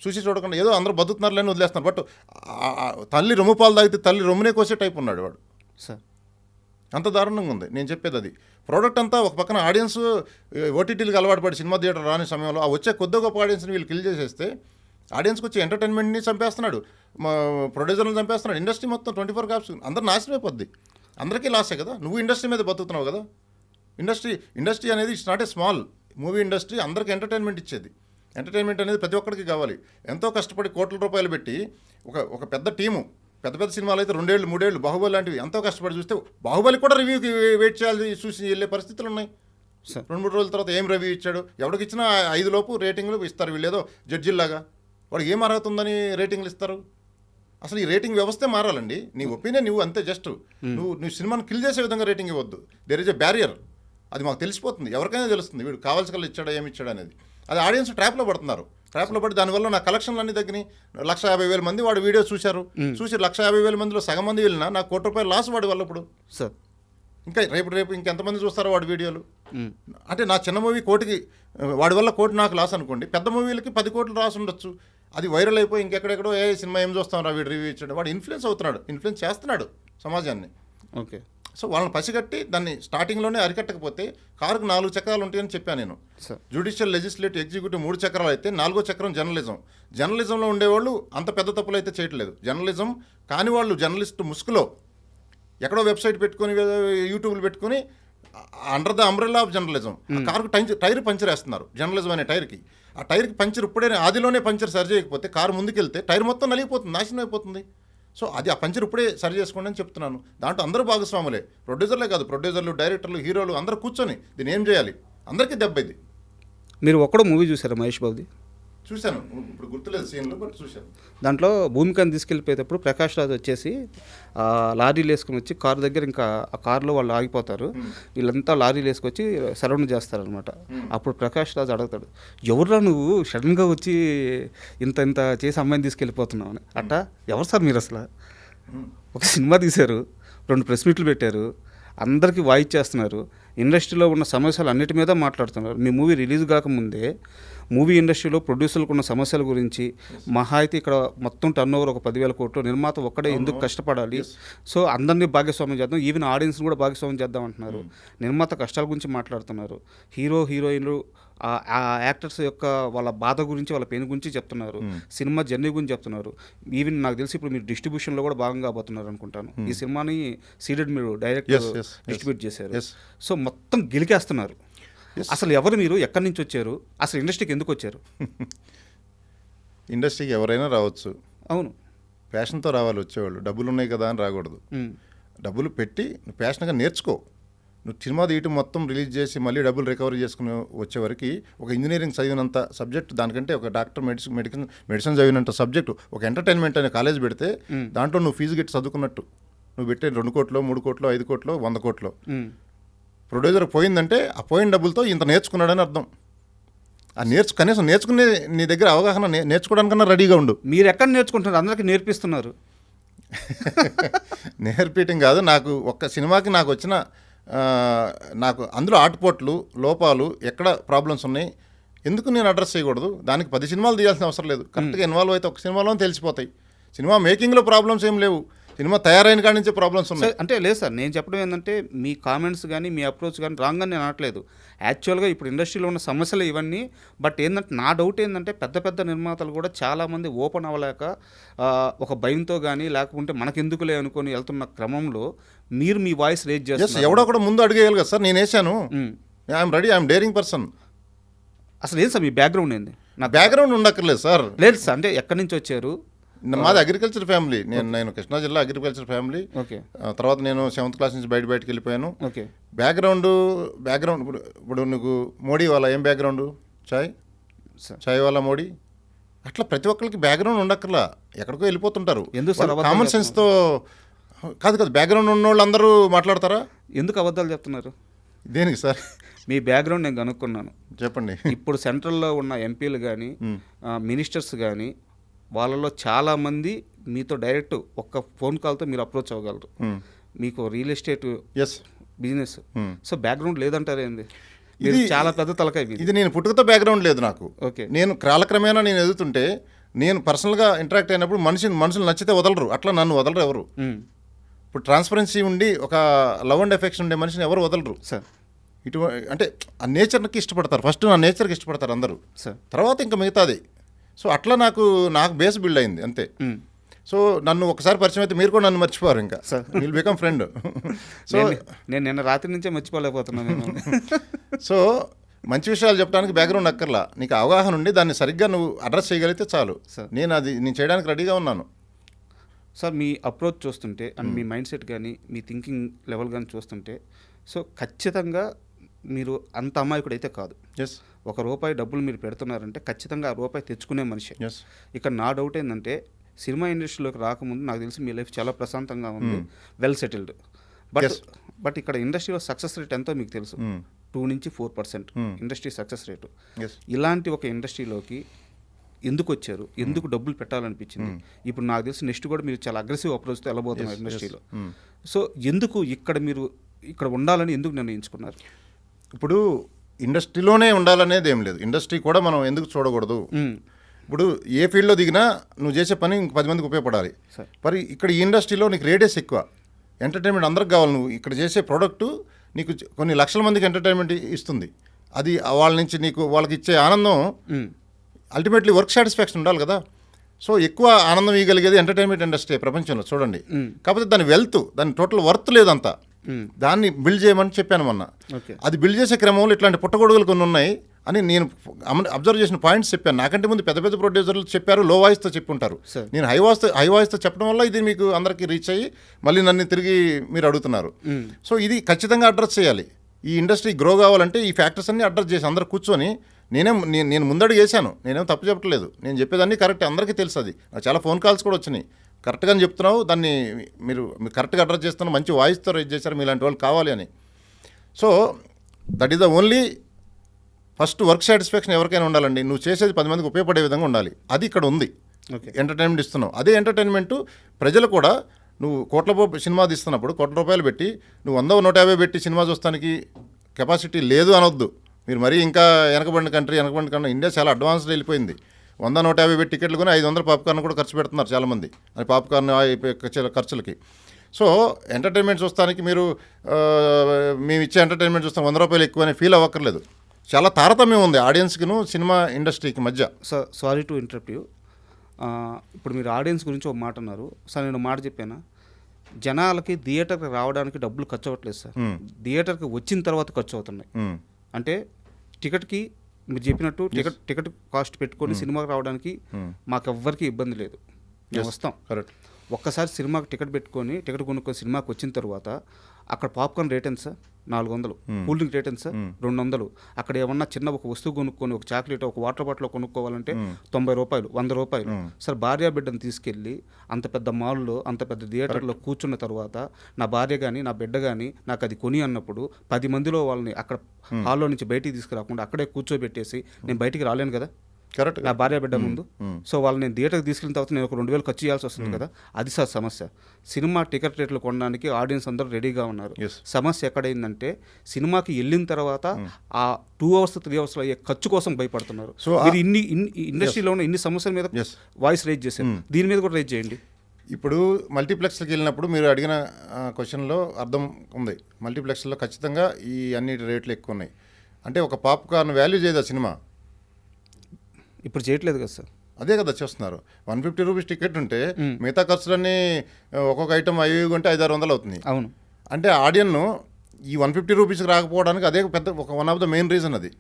చూసి చూడకుండా ఏదో అందరూ బతుకుతున్నారులేని వదిలేస్తున్నారు. బట్ తల్లి రొమ్ము పాలు తాగితే తల్లి రొమ్మునే కోసే టైప్ ఉన్నాడు వాడు. సార్ అంత దారుణంగా ఉంది. నేను చెప్పేది అది. ప్రోడక్ట్ అంతా ఒక పక్కన ఆడియన్స్ ఓటీటీలకు అలవాటు పడి సినిమా థియేటర్ రాని సమయంలో ఆ వచ్చే కొద్ది గొప్ప ఆడియన్స్ని వీళ్ళు కిల్ చేసేస్తే ఆడియన్స్కి వచ్చి ఎంటర్టైన్మెంట్ని చంపేస్తున్నాడు, ప్రొడ్యూసర్ని చంపేస్తున్నాడు. ఇండస్ట్రీ మొత్తం 24 hours అందరూ నాశనం అయిపోద్ది. అందరికీ లాసే కదా. నువ్వు ఇండస్ట్రీ మీద బతుకుతున్నావు కదా. ఇండస్ట్రీ అనేది it's not a small movie industry. అందరికీ ఎంటర్టైన్మెంట్ ఇచ్చేది. ఎంటర్టైన్మెంట్ అనేది ప్రతి ఒక్కరికి కావాలి. ఎంతో కష్టపడి కోట్ల రూపాయలు పెట్టి ఒక పెద్ద టీము, పెద్ద సినిమాలు అయితే 2 ఏళ్ళు 3 ఏళ్ళు బాహుబలి లాంటివి ఎంతో కష్టపడి చూస్తే బాహుబలి కూడా రివ్యూకి వెయిట్ చేయాలి, చూసి వెళ్ళే పరిస్థితులు ఉన్నాయి. 2-3 రోజుల తర్వాత ఏం రివ్యూ ఇచ్చాడు, ఎవరికి ఇచ్చినా 5 లోపు రేటింగ్లు ఇస్తారు. వీళ్ళేదో జడ్జిల్లాగా వాడికి ఏం అర్హత ఉందని రేటింగ్లు ఇస్తారు. అసలు ఈ రేటింగ్ వ్యవస్థే మారాలండి. నీ ఒపీనియన్ నువ్వు అంతే. జస్ట్ నువ్వు సినిమాను కిల్ చేసే విధంగా రేటింగ్ ఇవ్వద్దు. There is a barrier. అది మాకు తెలిసిపోతుంది, ఎవరికైనా తెలుస్తుంది వీడు కావాల్సిన ఇచ్చాడా ఏమి ఇచ్చాడు అనేది. అది ఆడియన్స్ ట్రాప్లో పడుతున్నారు. ట్రాప్లో పడి దానివల్ల నా కలెక్షన్లు అన్ని తగ్గినాయి. 150,000 మంది వాడు వీడియో చూసి 150,000 మందిలో సగం మంది వెళ్ళినా నాకు ₹1 లాస్ వాడి వల్ల. ఇప్పుడు సార్ ఇంకా రేపు ఇంకెంతమంది చూస్తారో వాడి వీడియోలు. అంటే నా చిన్న మూవీ కోటికి వాడి వల్ల 1 కోటి నాకు లాస్ అనుకోండి, పెద్ద మూవీలకి 10 కోట్లు రాసి ఉండొచ్చు. అది వైరల్ అయిపోయి ఇంకెక్కడెక్కడో సినిమా ఏం చూస్తాం రా వీడు రివ్యూ ఇచ్చాడు. వాడు ఇన్ఫ్లుయెన్స్ అవుతున్నాడు, ఇన్ఫ్లుయెన్స్ చేస్తున్నాడు సమాజాన్ని. ఓకే, సో వాళ్ళని పసిగట్టి దాన్ని స్టార్టింగ్లోనే అరికట్టకపోతే కారుకు 4 చక్రాలు ఉంటాయని చెప్పాను నేను. జ్యుడిషియల్, లెజిస్లేటివ్, ఎగ్జిక్యూటివ్ 3 చక్రాలు అయితే 4వ చక్రం జర్నలిజంలో ఉండేవాళ్ళు అంత పెద్ద తప్పులు అయితే చేయట్లేదు. జర్నలిజం కాని వాళ్ళు జర్నలిస్ట్ ముసుగులో ఎక్కడో వెబ్సైట్ పెట్టుకొని యూట్యూబ్లు పెట్టుకొని under the umbrella of journalism కారుకు టైర్ పంచర్ వేస్తున్నారు. జర్నలిజం అనే టైర్కి, ఆ టైర్కి పంచర్ ఇప్పుడే ఆదిలోనే పంచర్ సరి చేయకపోతే కారు ముందుకెళ్తే టైర్ మొత్తం నలిగిపోతుంది, నాశనం అయిపోతుంది. సో అది ఆ పంచర్ ఇప్పుడే సరి చేసుకోండి అని చెప్తున్నాను. దాంట్లో అందరూ భాగస్వాములే, ప్రొడ్యూసర్లే కాదు, ప్రొడ్యూసర్లు, డైరెక్టర్లు, హీరోలు అందరూ కూర్చొని దీన్ని ఏం చేయాలి, అందరికీ దెబ్బ ఇది. మీరు ఒక్కడో మూవీ చూసారా మహేష్ బాబుది? చూశాను, ఇప్పుడు గుర్తులేదు సీన్లో, బట్ చూశాను. దాంట్లో భూమికని తీసుకెళ్ళిపోయేటప్పుడు ప్రకాష్ రాజ్ వచ్చేసి లారీలు వేసుకుని వచ్చి కారు దగ్గర, ఇంకా ఆ కారులో వాళ్ళు ఆగిపోతారు, వీళ్ళంతా లారీలు వేసుకొచ్చి సరౌండ్ చేస్తారనమాట. అప్పుడు ప్రకాష్ రాజ్ అడుగుతాడు, ఎవరురా నువ్వు సడన్గా వచ్చి ఇంత చేసి అమ్మాయిని తీసుకెళ్ళిపోతున్నావు అని. అట్టా ఎవరు సార్ మీరు అసలు? ఒక సినిమా తీశారు, 2 ప్రెస్ మీట్లు పెట్టారు, అందరికీ వాయిస్ చేస్తున్నారు, ఇండస్ట్రీలో ఉన్న సమస్యలు అన్నిటి మీద మాట్లాడుతున్నారు. మీ మూవీ రిలీజ్ కాకముందే మూవీ ఇండస్ట్రీలో ప్రొడ్యూసర్లకు ఉన్న సమస్యల గురించి, మహా అయితే ఇక్కడ మొత్తం టర్న్ ఓవర్ ఒక 10,000 కోట్లు, నిర్మాత ఒక్కడే ఎందుకు కష్టపడాలి, సో అందరినీ భాగస్వామ్యం చేద్దాం, ఈవెన్ ఆడియన్స్ని కూడా భాగస్వామ్యం చేద్దాం అంటున్నారు. నిర్మాత కష్టాల గురించి మాట్లాడుతున్నారు, హీరోయిన్లు ఆ యాక్టర్స్ యొక్క వాళ్ళ బాధ గురించి, వాళ్ళ పెయిన్ గురించి చెప్తున్నారు, సినిమా జర్నీ గురించి చెప్తున్నారు. ఈవెన్ నాకు తెలిసి ఇప్పుడు మీరు డిస్ట్రిబ్యూషన్లో కూడా భాగంగా పోతున్నారు అనుకుంటాను. ఈ సినిమాని సీడెడ్ మీరు డైరెక్ట్ డిస్ట్రిబ్యూట్ చేశారు. సో మొత్తం గెలికేస్తున్నారు. అసలు ఎవరు మీరు, ఎక్కడి నుంచి వచ్చారు, అసలు ఇండస్ట్రీకి ఎందుకు వచ్చారు? ఇండస్ట్రీకి ఎవరైనా రావచ్చు, అవును, ప్యాషన్తో రావాలి వచ్చేవాళ్ళు. డబ్బులు ఉన్నాయి కదా అని రాకూడదు. డబ్బులు పెట్టి నువ్వు ప్యాషన్గా నేర్చుకో. నువ్వు సినిమా తీయటం మొత్తం రిలీజ్ చేసి మళ్ళీ డబ్బులు రికవరీ చేసుకుని వచ్చేవరకు ఒక ఇంజనీరింగ్ చదివినంత సబ్జెక్ట్, దానికంటే ఒక డాక్టర్ మెడిసిన్ చదివినంత సబ్జెక్టు, ఒక ఎంటర్టైన్మెంట్ అనే కాలేజ్ పెడితే దాంట్లో నువ్వు ఫీజు కట్టి చదువుకున్నట్టు. నువ్వు పెట్టే 2 కోట్లు, 3 కోట్లు, 5 కోట్లు, 100 కోట్లు ప్రొడ్యూసర్ పోయిందంటే ఆ పోయిన డబ్బులతో ఇంత నేర్చుకున్నాడని అర్థం. ఆ కనీసం నేర్చుకునే నీ దగ్గర అవగాహన నేర్చుకోవడానికన్నా రెడీగా ఉండు. మీరు ఎక్కడ నేర్చుకుంటున్నారు? అందరికీ నేర్పిస్తున్నారు. నేర్పించడం కాదు, నాకు ఒక్క సినిమాకి నాకు వచ్చిన నాకు అందులో ఆటుపోట్లు, లోపాలు, ఎక్కడ ప్రాబ్లమ్స్ ఉన్నాయి, ఎందుకు నేను అడ్రస్ చేయకూడదు? దానికి 10 సినిమాలు తీయాల్సిన అవసరం లేదు. కరెక్ట్గా ఇన్వాల్వ్ అయితే ఒక సినిమాలోనే తెలిసిపోతాయి. సినిమా మేకింగ్లో ప్రాబ్లమ్స్ ఏం లేవు, సినిమా తయారైన కాడి నుంచే ప్రాబ్లమ్స్ ఉన్నాయి. అంటే లేదు సార్, నేను చెప్పడం ఏంటంటే మీ కామెంట్స్ కానీ మీ అప్రోచ్ కానీ రాంగ్ అని నేను అనట్లేదు. యాక్చువల్గా ఇప్పుడు ఇండస్ట్రీలో ఉన్న సమస్యలు ఇవన్నీ. బట్ ఏంటంటే నా డౌట్ ఏంటంటే పెద్ద నిర్మాతలు కూడా చాలామంది ఓపెన్ అవ్వలేక ఒక భయంతో కానీ లేకుంటే మనకెందుకులే అనుకొని వెళ్తున్న క్రమంలో మీరు మీ వాయిస్ రేజ్ చేస్తారు. ఎవడో కూడా ముందు అడిగేయాలి కదా సార్. నేను వేసాను, I'm ready, I'm daring person. అసలు ఏం సార్ మీ బ్యాక్గ్రౌండ్ ఏంది? నా బ్యాక్గ్రౌండ్ ఉండక్కర్లేదు సార్. లేదు సార్, అంటే ఎక్కడి నుంచి వచ్చారు? మాది అగ్రికల్చర్ ఫ్యామిలీ. నేను కృష్ణా జిల్లా అగ్రికల్చర్ ఫ్యామిలీ. తర్వాత నేను 7th క్లాస్ నుంచి బయటకి వెళ్ళిపోయాను. బ్యాక్గ్రౌండ్ ఇప్పుడు నీకు మోడీ వాళ్ళ ఏం బ్యాక్గ్రౌండ్? చాయ్ వాళ్ళ మోడీ. అట్లా ప్రతి ఒక్కరికి బ్యాక్గ్రౌండ్ ఉండక్కర్లా, ఎక్కడికో వెళ్ళిపోతుంటారు. కామన్ సెన్స్తో కాదు, బ్యాక్గ్రౌండ్ ఉన్న వాళ్ళు అందరూ మాట్లాడతారా? ఎందుకు అబద్ధాలు చెప్తున్నారు? దేనికి సార్? మీ బ్యాక్గ్రౌండ్ నేను కనుక్కున్నాను, చెప్పండి. ఇప్పుడు సెంట్రల్లో ఉన్న ఎంపీలు కానీ మినిస్టర్స్ కానీ వాళ్ళలో చాలామంది మీతో డైరెక్ట్ ఒక్క ఫోన్ కాల్తో మీరు అప్రోచ్ అవ్వగలరు. మీకు real estate business. So background లేదంటారు ఏంది? ఇది చాలా పెద్ద తలకాయ. ఇది నేను పుట్టుకతో బ్యాక్గ్రౌండ్ లేదు నాకు. నేను కాలక్రమేణా నేను ఎదుగుతుంటే, నేను పర్సనల్గా ఇంటరాక్ట్ అయినప్పుడు మనుషులు నచ్చితే వదలరు, అట్లా నన్ను వదలరు ఎవరు. ఇప్పుడు ట్రాన్స్పరెన్సీ ఉండి ఒక లవ్ అండ్ ఎఫెక్షన్ ఉండే మనిషిని ఎవరు వదలరు సార్. అంటే ఆ నేచర్కి ఇష్టపడతారు. ఫస్ట్ నా నేచర్కి ఇష్టపడతారు అందరూ, తర్వాత ఇంకా మిగతాది. సో అట్లా నాకు బేస్ బిల్డ్ అయింది అంతే. సో నన్ను ఒకసారి పరిచయం అయితే మీరు కూడా నన్ను మర్చిపోరు, ఇంకా విల్ బికమ్ ఫ్రెండ్. సో నేను నిన్న రాత్రి నుంచే మర్చిపోలేకపోతున్నాను. సో మంచి విషయాలు చెప్పడానికి బ్యాక్గ్రౌండ్ అక్కర్లా, నీకు అవగాహన ఉండి దాన్ని సరిగ్గా నువ్వు అడ్రస్ చేయగలిగితే చాలు. నేను చేయడానికి రెడీగా ఉన్నాను. సార్ మీ అప్రోచ్ చూస్తుంటే అండ్ మీ మైండ్ సెట్ కానీ మీ థింకింగ్ లెవెల్ కానీ చూస్తుంటే, సో ఖచ్చితంగా మీరు అంత అమాయకుడు అయితే కాదు. ₹1 డబ్బులు మీరు పెడుతున్నారంటే ఖచ్చితంగా ఆ రూపాయి తెచ్చుకునే మనిషి. ఇక్కడ నా డౌట్ ఏంటంటే, సినిమా ఇండస్ట్రీలోకి రాకముందు నాకు తెలిసి మీ లైఫ్ చాలా ప్రశాంతంగా ఉంది, వెల్ సెటిల్డ్. బట్ ఇక్కడ ఇండస్ట్రీలో సక్సెస్ రేట్ ఎంతో మీకు తెలుసు, 2 నుంచి 4% ఇండస్ట్రీ సక్సెస్ రేటు. ఇలాంటి ఒక ఇండస్ట్రీలోకి ఎందుకు వచ్చారు? ఎందుకు డబ్బులు పెట్టాలనిపించింది? ఇప్పుడు నాకు తెలిసి నెక్స్ట్ కూడా మీరు చాలా అగ్రెసివ్ అప్రోచ్తో వెళ్ళబోతున్నారు ఇండస్ట్రీలో. సో ఎందుకు ఇక్కడ ఉండాలని ఎందుకు నిర్ణయించుకున్నారు? ఇప్పుడు ఇండస్ట్రీలోనే ఉండాలనేది ఏం లేదు, ఇండస్ట్రీ కూడా మనం ఎందుకు చూడకూడదు? ఇప్పుడు ఏ ఫీల్డ్లో దిగినా నువ్వు చేసే పని ఇంక 10 మందికి ఉపయోగపడాలి. మరి ఇక్కడ ఈ ఇండస్ట్రీలో నీకు రేడియస్ ఎక్కువ, ఎంటర్టైన్మెంట్ అందరికి కావాలి. నువ్వు ఇక్కడ చేసే ప్రోడక్టు నీకు కొన్ని లక్షల మందికి ఎంటర్టైన్మెంట్ ఇస్తుంది. అది వాళ్ళ నుంచి నీకు వాళ్ళకి ఇచ్చే ఆనందం అల్టిమేట్లీ వర్క్ సాటిస్ఫాక్షన్ ఉండాలి కదా. సో ఎక్కువ ఆనందం ఇవ్వగలిగేది ఎంటర్టైన్మెంట్ ఇండస్ట్రీ ప్రపంచంలో చూడండి. కాకపోతే దాని వెల్త్, దాని టోటల్ వర్త్ లేదంతా. దాన్ని బిల్డ్ చేయమని చెప్పాను మొన్న. అది బిల్డ్ చేసే క్రమంలో ఇట్లాంటి పుట్టగొడుగులు కొన్ని ఉన్నాయి అని నేను అబ్జర్వ్ చేసిన పాయింట్స్ చెప్పాను. నాకంటే ముందు పెద్ద పెద్ద ప్రొడ్యూసర్లు చెప్పారు, లో వాయిస్తో చెప్పి ఉంటారు. నేను హై వాయిస్తో చెప్పడం వల్ల ఇది మీకు అందరికీ రీచ్ అయ్యి మళ్ళీ నన్ను తిరిగి మీరు అడుగుతున్నారు. సో ఇది ఖచ్చితంగా అడ్రస్ చేయాలి. ఈ ఇండస్ట్రీ గ్రో కావాలంటే ఈ ఫ్యాక్టర్స్ అన్ని అడ్రస్ చేసి అందరు కూర్చొని నేను ముందడుగు వేసాను. నేనేం తప్పు చెప్పట్లేదు, నేను చెప్పేదాన్ని కరెక్ట్, అందరికీ తెలుసు. అది నాకు చాలా ఫోన్ కాల్స్ కూడా వచ్చినాయి. కరెక్ట్గానే చెప్తున్నావు, దాన్ని మీరు కరెక్ట్గా అడ్రస్ చేస్తున్నావు, మంచి వాయిస్తో రైజ్ చేశారు, మీలాంటి వాళ్ళు కావాలి అని. So that is the only first work satisfaction ఎవరికైనా ఉండాలండి. నువ్వు చేసేది 10 మందికి ఉపయోగపడే విధంగా ఉండాలి. అది ఇక్కడ ఉంది. ఎంటర్టైన్మెంట్ ఇస్తున్నావు, అదే ఎంటర్టైన్మెంట్ ప్రజలు కూడా. నువ్వు కోట్ల సినిమా తీస్తున్నప్పుడు కోట్ల రూపాయలు పెట్టి నువ్వు 100-150 పెట్టి సినిమా చూస్తానికి కెపాసిటీ లేదు అనొద్దు. మీరు మరీ ఇంకా వెనకబడిన కంట్రీ ఇండియా చాలా అడ్వాన్స్డ్ వెళ్ళిపోయింది. 100-150 పెట్టి టికెట్లు కొని 500 పాప్కార్న్ కూడా ఖర్చు పెడుతున్నారు చాలామంది, అది పాప్కార్న్ ఖర్చులకి. సో ఎంటర్టైన్మెంట్ చూస్తానికి మీరు మేము ఇచ్చే ఎంటర్టైన్మెంట్ చూస్తాం 100 రూపాయలు ఎక్కువ అని ఫీల్ అవ్వక్కర్లేదు. చాలా తారతమ్యం ఉంది ఆడియన్స్కిను సినిమా ఇండస్ట్రీకి మధ్య. Sorry to interrupt you. ఇప్పుడు మీరు ఆడియన్స్ గురించి ఒక మాట అన్నారు సార్. నేను మాట చెప్పానా, జనాలకి థియేటర్కి రావడానికి డబ్బులు ఖర్చు అవ్వట్లేదు సార్, థియేటర్కి వచ్చిన తర్వాత ఖర్చు అవుతున్నాయి. అంటే టికెట్కి మీరు చెప్పినట్టు టికెట్ కాస్ట్ పెట్టుకొని సినిమాకి రావడానికి మాకెవ్వరికి ఇబ్బంది లేదు, మేము వస్తాం. కరెక్ట్. ఒక్కసారి సినిమాకి టికెట్ పెట్టుకొని టికెట్ కొనుక్కొని సినిమాకి వచ్చిన తర్వాత అక్కడ పాప్కార్న్ రేట్ ఎంత సార్? 400. కూల్ డ్రింక్ రేట్ ఎంత సార్? 200. అక్కడ ఏమన్నా చిన్న ఒక వస్తువు కొనుక్కొని, ఒక చాక్లెట్, ఒక వాటర్ బాటిల్ కొనుక్కోవాలంటే 90 రూపాయలు, 100 రూపాయలు. సార్ భార్య బిడ్డను తీసుకెళ్ళి అంత పెద్ద మాల్లో, అంత పెద్ద థియేటర్లో కూర్చున్న తర్వాత నా భార్య కానీ నా బిడ్డ కానీ నాకు అది కొని అన్నప్పుడు 10 మందిలో వాళ్ళని అక్కడ హాల్లో నుంచి బయటికి తీసుకురాకుండా అక్కడే కూర్చోబెట్టేసి నేను బయటికి రాలేను కదా కరెక్ట్, నా భార్య బిడ్డ ముందు. సో వాళ్ళు నేను థియేటర్కి తీసుకెళ్ళిన తర్వాత నేను ఒక 2000 ఖర్చు చేయాల్సి వస్తుంది కదా. అది సార్ సమస్య. సినిమా టికెట్ రేట్లు కొనడానికి ఆడియన్స్ అందరూ రెడీగా ఉన్నారు. సమస్య ఎక్కడైందంటే సినిమాకి వెళ్ళిన తర్వాత ఆ 2 hours 3 hours అయ్యే ఖర్చు కోసం భయపడుతున్నారు. సో మీరు ఇన్ని ఇండస్ట్రీలో ఉన్న ఇన్ని సమస్యల మీద వాయిస్ రైజ్ చేశారు, దీని మీద కూడా రైజ్ చేయండి. ఇప్పుడు మల్టీప్లెక్స్కి వెళ్ళినప్పుడు మీరు అడిగిన క్వశ్చన్లో అర్థం ఉంది. మల్టీప్లెక్స్లో ఖచ్చితంగా ఈ అన్ని రేట్లు ఎక్కువ ఉన్నాయి. అంటే ఒక పాప్కార్న్ వాల్యూ చేయదు ఆ సినిమా. ఇప్పుడు చేయట్లేదు కదా సార్. అదే కదా చేస్తున్నారు. 150 రూపీస్ టికెట్ ఉంటే మిగతా ఖర్చులన్నీ ఒక్కొక్క ఐటమ్ 5 కొంటే 500-600 అవుతుంది. అవును. అంటే ఆడియన్ను ఈ 150 రూపీస్కి రాకపోవడానికి అదే పెద్ద ఒక one of the main reason అది.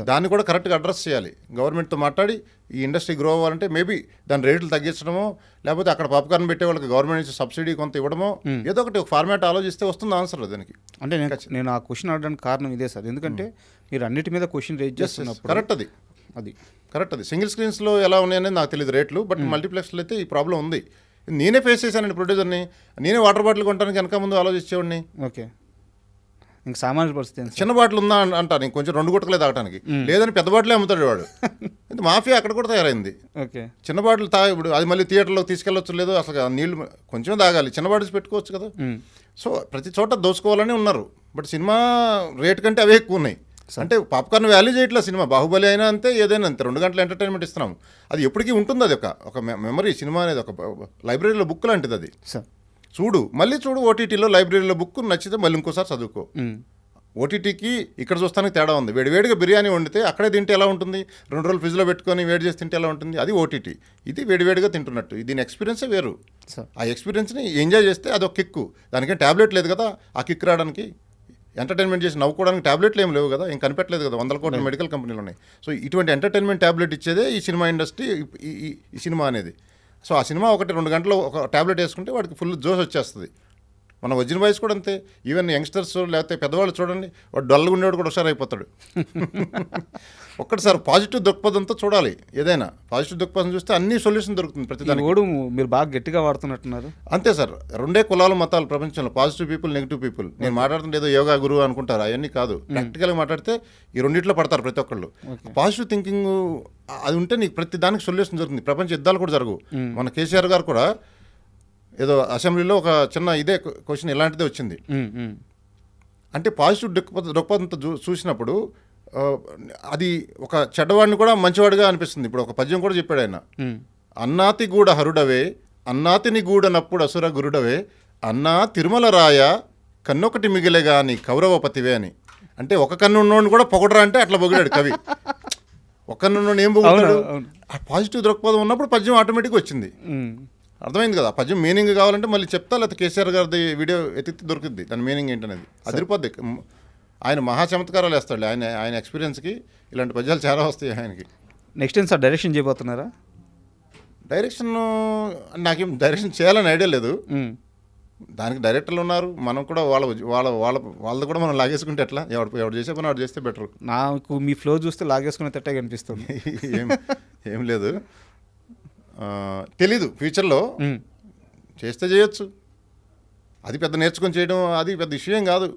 దాన్ని కూడా కరెక్ట్గా అడ్రస్ చేయాలి. గవర్నమెంట్తో మాట్లాడి ఈ ఇండస్ట్రీ గ్రో అవ్వాలంటే మేబీ దాని రేట్లు తగ్గించడమో, లేకపోతే అక్కడ పాప్కార్న్ పెట్టే వాళ్ళకి గవర్నమెంట్ నుంచి సబ్సిడీ కొంత ఇవ్వడమో, ఏదో ఒకటి ఒక ఫార్మాట్ ఆలోచిస్తే వస్తుంది ఆన్సర్ దానికి. అంటే నేను ఆ క్వశ్చన్ అడగడానికి కారణం ఇదే సార్. ఎందుకంటే మీరు అన్నిటి మీద క్వశ్చన్ రేజ్ చేస్తున్నప్పుడు కరెక్ట్ అది కరెక్ట్. అది సింగిల్ స్క్రీన్స్లో ఎలా ఉన్నాయనేది నాకు తెలియదు రేట్లు, బట్ మల్టీప్లెక్స్లో అయితే ఈ ప్రాబ్లం ఉంది. నేనే ఫేస్ చేశానండి ప్రొడ్యూసర్ని. నేనే వాటర్ బాటిల్ కొనడానికి వెనక ముందు ఆలోచించేవాడిని. ఓకే, ఇంక సామాన్య పరిస్థితి చిన్న బాటిల్ ఉందా అంటాను, ఇంకొంచెం 2 గుట్టలే తాగడానికి, లేదని పెద్ద బాటిలే అమ్ముతాడు వాడు. మాఫియా అక్కడ కూడా తయారైంది. ఓకే, చిన్న బాటిల్ ఇప్పుడు అది మళ్ళీ థియేటర్లో తీసుకెళ్ళొచ్చు, లేదు అసలు నీళ్ళు కొంచెం తాగాలి, చిన్న బాటిల్స్ పెట్టుకోవచ్చు కదా. సో ప్రతి చోట దోచుకోవాలని ఉన్నారు, బట్ సినిమా రేట్ కంటే అవే ఎక్కువ ఉన్నాయి. అంటే పాప్కార్న్ వాల్యూ చేయట్లేదు సినిమా. బాహుబలి అయినా అంతే, ఏదైనా అంతే, 2 గంటల ఎంటర్టైన్మెంట్ ఇస్తున్నాం. అది ఎప్పటికీ ఉంటుంది. అది ఒక మెమరీ. సినిమా అనేది ఒక లైబ్రరీలో బుక్ లాంటిది. అది మళ్ళీ చూడు ఓటీటీలో లైబ్రరీలో బుక్ నచ్చితే మళ్ళీ ఇంకోసారి చదువుకో. ఓటీటీకి ఇక్కడ చూస్తానికి తేడా ఉంది. వేడివేడిగా బిర్యానీ వండితే అక్కడే తింటే ఎలా ఉంటుంది, 2 రోజులు ఫ్రిడ్జ్లో పెట్టుకొని వేడి చేసి తింటే ఎలా ఉంటుంది, అది ఓటీటీ. ఇది వేడివేడిగా తింటున్నట్టు. దీని ఎక్స్పీరియన్సే వేరు. ఆ ఎక్స్పీరియన్స్ని ఎంజాయ్ చేస్తే అదొక కిక్కు. దానికేం ట్యాబ్లెట్ లేదు కదా ఆ కిక్ రావడానికి. ఎంటర్టైన్మెంట్ చేసి నవ్వుకోవడానికి ట్యాబ్లెట్లు ఏం లేవు కదా, ఏం కనిపెట్టలేదు కదా, 100 కోట్ల మెడికల్ కంపెనీలు ఉన్నాయి. సో ఇటువంటి ఎంటర్టైన్మెంట్ ట్యాబ్లెట్ ఇచ్చేదే ఈ సినిమా ఇండస్ట్రీ, ఈ సినిమా అనేది. సో ఆ సినిమా 1-2 గంటలు ఒక ట్యాబ్లెట్ వేసుకుంటే వాడికి ఫుల్ జోష్ వచ్చేస్తుంది. మన ఒరిజినల్ వాయిస్ కూడా అంతే. ఈవెన్ యంగ్స్టర్స్ లేకపోతే పెద్దవాళ్ళు చూడండి, వాడు డల్గా ఉండేవాడు కూడా హుషారు అయిపోతాడు. ఒక్కటిసారి పాజిటివ్ దృక్పథంతో చూడాలి. ఏదైనా పాజిటివ్ దృక్పథం చూస్తే అన్ని సొల్యూషన్ దొరుకుతుంది ప్రతిదానికి. మీరు బాగా గట్టిగా వాడుతున్నట్టున్నారు. అంతే సార్, 2 కులాలు మతాలు ప్రపంచంలో, పాజిటివ్ పీపుల్, నెగిటివ్ పీపుల్. నేను మాట్లాడుతుంటే ఏదో యోగా గురువు అనుకుంటారు, అవన్నీ కాదు. ప్రాక్టికల్గా మాట్లాడితే ఈ రెండిట్లో పడతారు ప్రతి ఒక్కళ్ళు. పాజిటివ్ థింకింగ్ అది ఉంటే నీకు ప్రతి దానికి సొల్యూషన్ దొరుకుతుంది. ప్రపంచ యుద్ధాలు కూడా జరగవు. మన కేసీఆర్ గారు కూడా ఏదో అసెంబ్లీలో ఒక చిన్న ఇదే క్వశ్చన్ ఇలాంటిదే వచ్చింది. అంటే పాజిటివ్ దృక్పథంతో చూసినప్పుడు అది ఒక చెడ్డవాడిని కూడా మంచివాడిగా అనిపిస్తుంది. ఇప్పుడు ఒక పద్యం కూడా చెప్పాడు ఆయన, అన్నాతి గూడ హరుడవే, అన్నాతిని గూడనప్పుడు అసుర గురుడవే, అన్నా తిరుమల రాయ కన్నొకటి మిగిలే గాని కౌరవపతివే అని. అంటే ఒక కన్ను ఉన్నోడిని కూడా పొగడరా అంటే అట్లా పొగిడాడు కవి. ఒక కన్ను ఉన్నోడిని ఏం పొగుతాడు? ఆ పాజిటివ్ దృక్పథం ఉన్నప్పుడు పద్యం ఆటోమేటిక్గా వచ్చింది. అర్థమైంది కదా? పద్యం మీనింగ్ కావాలంటే మళ్ళీ చెప్తా, లేకపోతే కేసీఆర్ గారిది వీడియో ఎత్తి దొరుకుద్ది దాని మీనింగ్ ఏంటనేది. అదిరిపోద్ది. ఆయన మహా చమత్కారాలు వేస్తాడు. ఆయన ఎక్స్పీరియన్స్కి ఇలాంటి పద్యాలు చాలా వస్తాయి ఆయనకి. నెక్స్ట్ టైం సార్ డైరెక్షన్ చేయబోతున్నారా? డైరెక్షన్ నాకేం డైరెక్షన్ చేయాలని ఐడియా లేదు. దానికి డైరెక్టర్లు ఉన్నారు, మనం కూడా వాళ్ళది కూడా మనం లాగేసుకుంటే ఎట్లా? ఎవడు చేసే పని వాడు చేస్తే బెటర్. నాకు మీ ఫ్లో చూస్తే లాగేసుకునే తట్టే కనిపిస్తుంది. ఏం లేదు, తెలీదు. ఫ్యూచర్లో చేస్తే చేయొచ్చు. అది పెద్ద నేర్చుకొని చేయడం అది పెద్ద విషయం కాదు.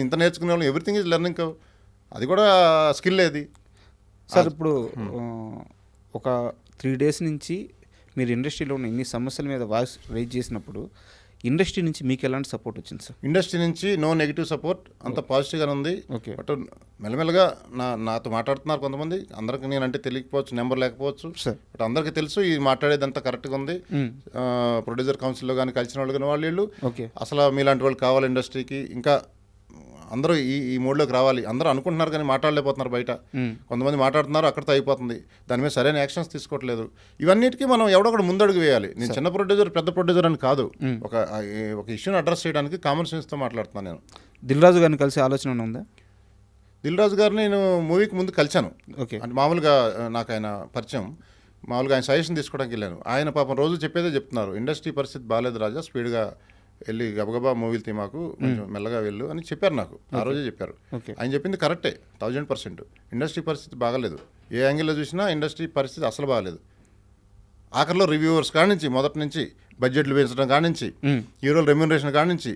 ఇంత నేర్చుకునే వాళ్ళు ఎవ్రీథింగ్ ఈజ్ లెర్నింగ్. అది కూడా స్కిల్ అది సార్. ఇప్పుడు ఒక 3 days నుంచి మీరు ఇండస్ట్రీలో ఉన్న ఇన్ని సమస్యల మీద వాయిస్ రైజ్ చేసినప్పుడు ఇండస్ట్రీ నుంచి మీకు ఎలాంటి సపోర్ట్ వచ్చింది సార్? ఇండస్ట్రీ నుంచి నో నెగిటివ్ సపోర్ట్, అంత పాజిటివ్గానే ఉంది. ఓకే. బట్ మెల్లమెల్లగా నాతో మాట్లాడుతున్నారు కొంతమంది. అందరికి నేనంటే తెలియకపోవచ్చు, నెంబర్ లేకపోవచ్చు, బట్ అందరికీ తెలుసు ఈ మాట్లాడేదంతా కరెక్ట్గా ఉంది. ప్రొడ్యూసర్ కౌన్సిల్లో కానీ కలిసిన వాళ్ళు కానీ వాళ్ళు అసలు మీలాంటి వాళ్ళు కావాలి ఇండస్ట్రీకి, ఇంకా అందరూ ఈ మూడ్లోకి రావాలి. అందరూ అనుకుంటున్నారు కానీ మాట్లాడలేకపోతున్నారు బయట. కొంతమంది మాట్లాడుతున్నారు, అక్కడితో అయిపోతుంది. దాని మీద సరైన యాక్షన్స్ తీసుకోవట్లేదు. ఇవన్నిటికీ మనం ఎవడొకటి ముందడుగు వేయాలి. నేను చిన్న ప్రొడ్యూసర్ పెద్ద ప్రొడ్యూసర్ అని కాదు, ఒక ఇష్యూని అడ్రస్ చేయడానికి కామన్ సెన్స్తో మాట్లాడుతున్నాను. నేను దిల్ రాజు గారిని కలిసే ఆలోచన ఉందా? దిల్ రాజు గారిని నేను మూవీకి ముందు కలిశాను. ఓకే. అంటే మామూలుగా నాకు ఆయన పరిచయం, మామూలుగా ఆయన సజెషన్ తీసుకోవడానికి వెళ్ళాను. ఆయన పాపం రోజు చెప్పేదే చెప్తున్నారు, ఇండస్ట్రీ పరిస్థితి బాగాలేదు రాజా, స్పీడ్గా వెళ్ళి గబగబా మూవీలు తీమాకు, కొంచెం మెల్లగా వెళ్ళు అని చెప్పారు నాకు. ఆ రోజే చెప్పారు. ఆయన చెప్పింది కరెక్టే 1000%. ఇండస్ట్రీ పరిస్థితి బాగాలేదు. ఏ యాంగిల్లో చూసినా ఇండస్ట్రీ పరిస్థితి అసలు బాగాలేదు. ఆఖరిలో రివ్యూవర్స్ కాడి నుంచి, మొదటి నుంచి బడ్జెట్లు పెంచడం కాడి నుంచి, హీరోల రెమ్యూనరేషన్ కాడి నుంచి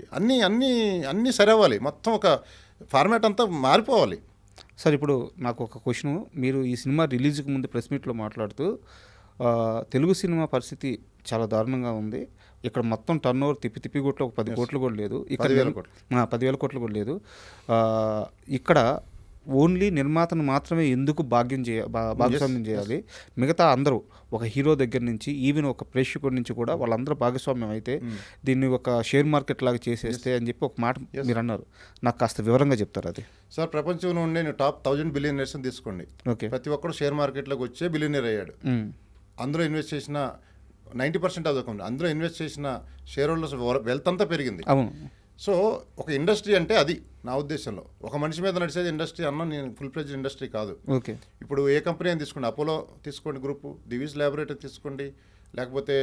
అన్నీ సరి అవ్వాలి. మొత్తం ఒక ఫార్మాట్ అంతా మారిపోవాలి. సార్ ఇప్పుడు నాకు ఒక క్వశ్చన్. మీరు ఈ సినిమా రిలీజ్కి ముందు ప్రెస్ మీట్లో మాట్లాడుతూ తెలుగు సినిమా పరిస్థితి చాలా దారుణంగా ఉంది, ఇక్కడ మొత్తం టర్న్ ఓవర్ తిప్పి కొట్లు ఒక 10 కోట్లు కూడా లేదు, ఇక్కడ 10,000 కోట్లు కూడా లేదు, ఇక్కడ ఓన్లీ నిర్మాతను మాత్రమే ఎందుకు భాగస్వామ్యం చేయాలి, మిగతా అందరూ ఒక హీరో దగ్గర నుంచి ఈవెన్ ఒక ప్రేక్షకుడి నుంచి కూడా వాళ్ళందరూ భాగస్వామ్యం అయితే దీన్ని ఒక షేర్ మార్కెట్ లాగా చేసేస్తే అని చెప్పి ఒక మాట మీరు అన్నారు. నాకు కాస్త వివరంగా చెప్తారు అది? సార్, ప్రపంచంలో ఉండే టాప్ 1000 బిలియనర్స్ తీసుకోండి. ఓకే. ప్రతి ఒక్కరు షేర్ మార్కెట్లోకి వచ్చే బిలియనర్ అయ్యాడు. అందులో ఇన్వెస్ట్ చేసిన 90% అదొకండి. అందులో ఇన్వెస్ట్ చేసిన షేర్ హోల్డర్స్ వెల్త్ అంతా పెరిగింది. అవును. సో ఒక ఇండస్ట్రీ అంటే అది నా ఉద్దేశంలో. ఒక మనిషి మీద నడిచేది ఇండస్ట్రీ అన్న, నేను ఫుల్ ఫ్లెడ్జ్ ఇండస్ట్రీ కాదు. ఓకే. ఇప్పుడు ఏ కంపెనీ అని తీసుకోండి, అపోలో తీసుకోండి, గ్రూపు దివీస్ ల్యాబొరేటరీ తీసుకోండి, లేకపోతే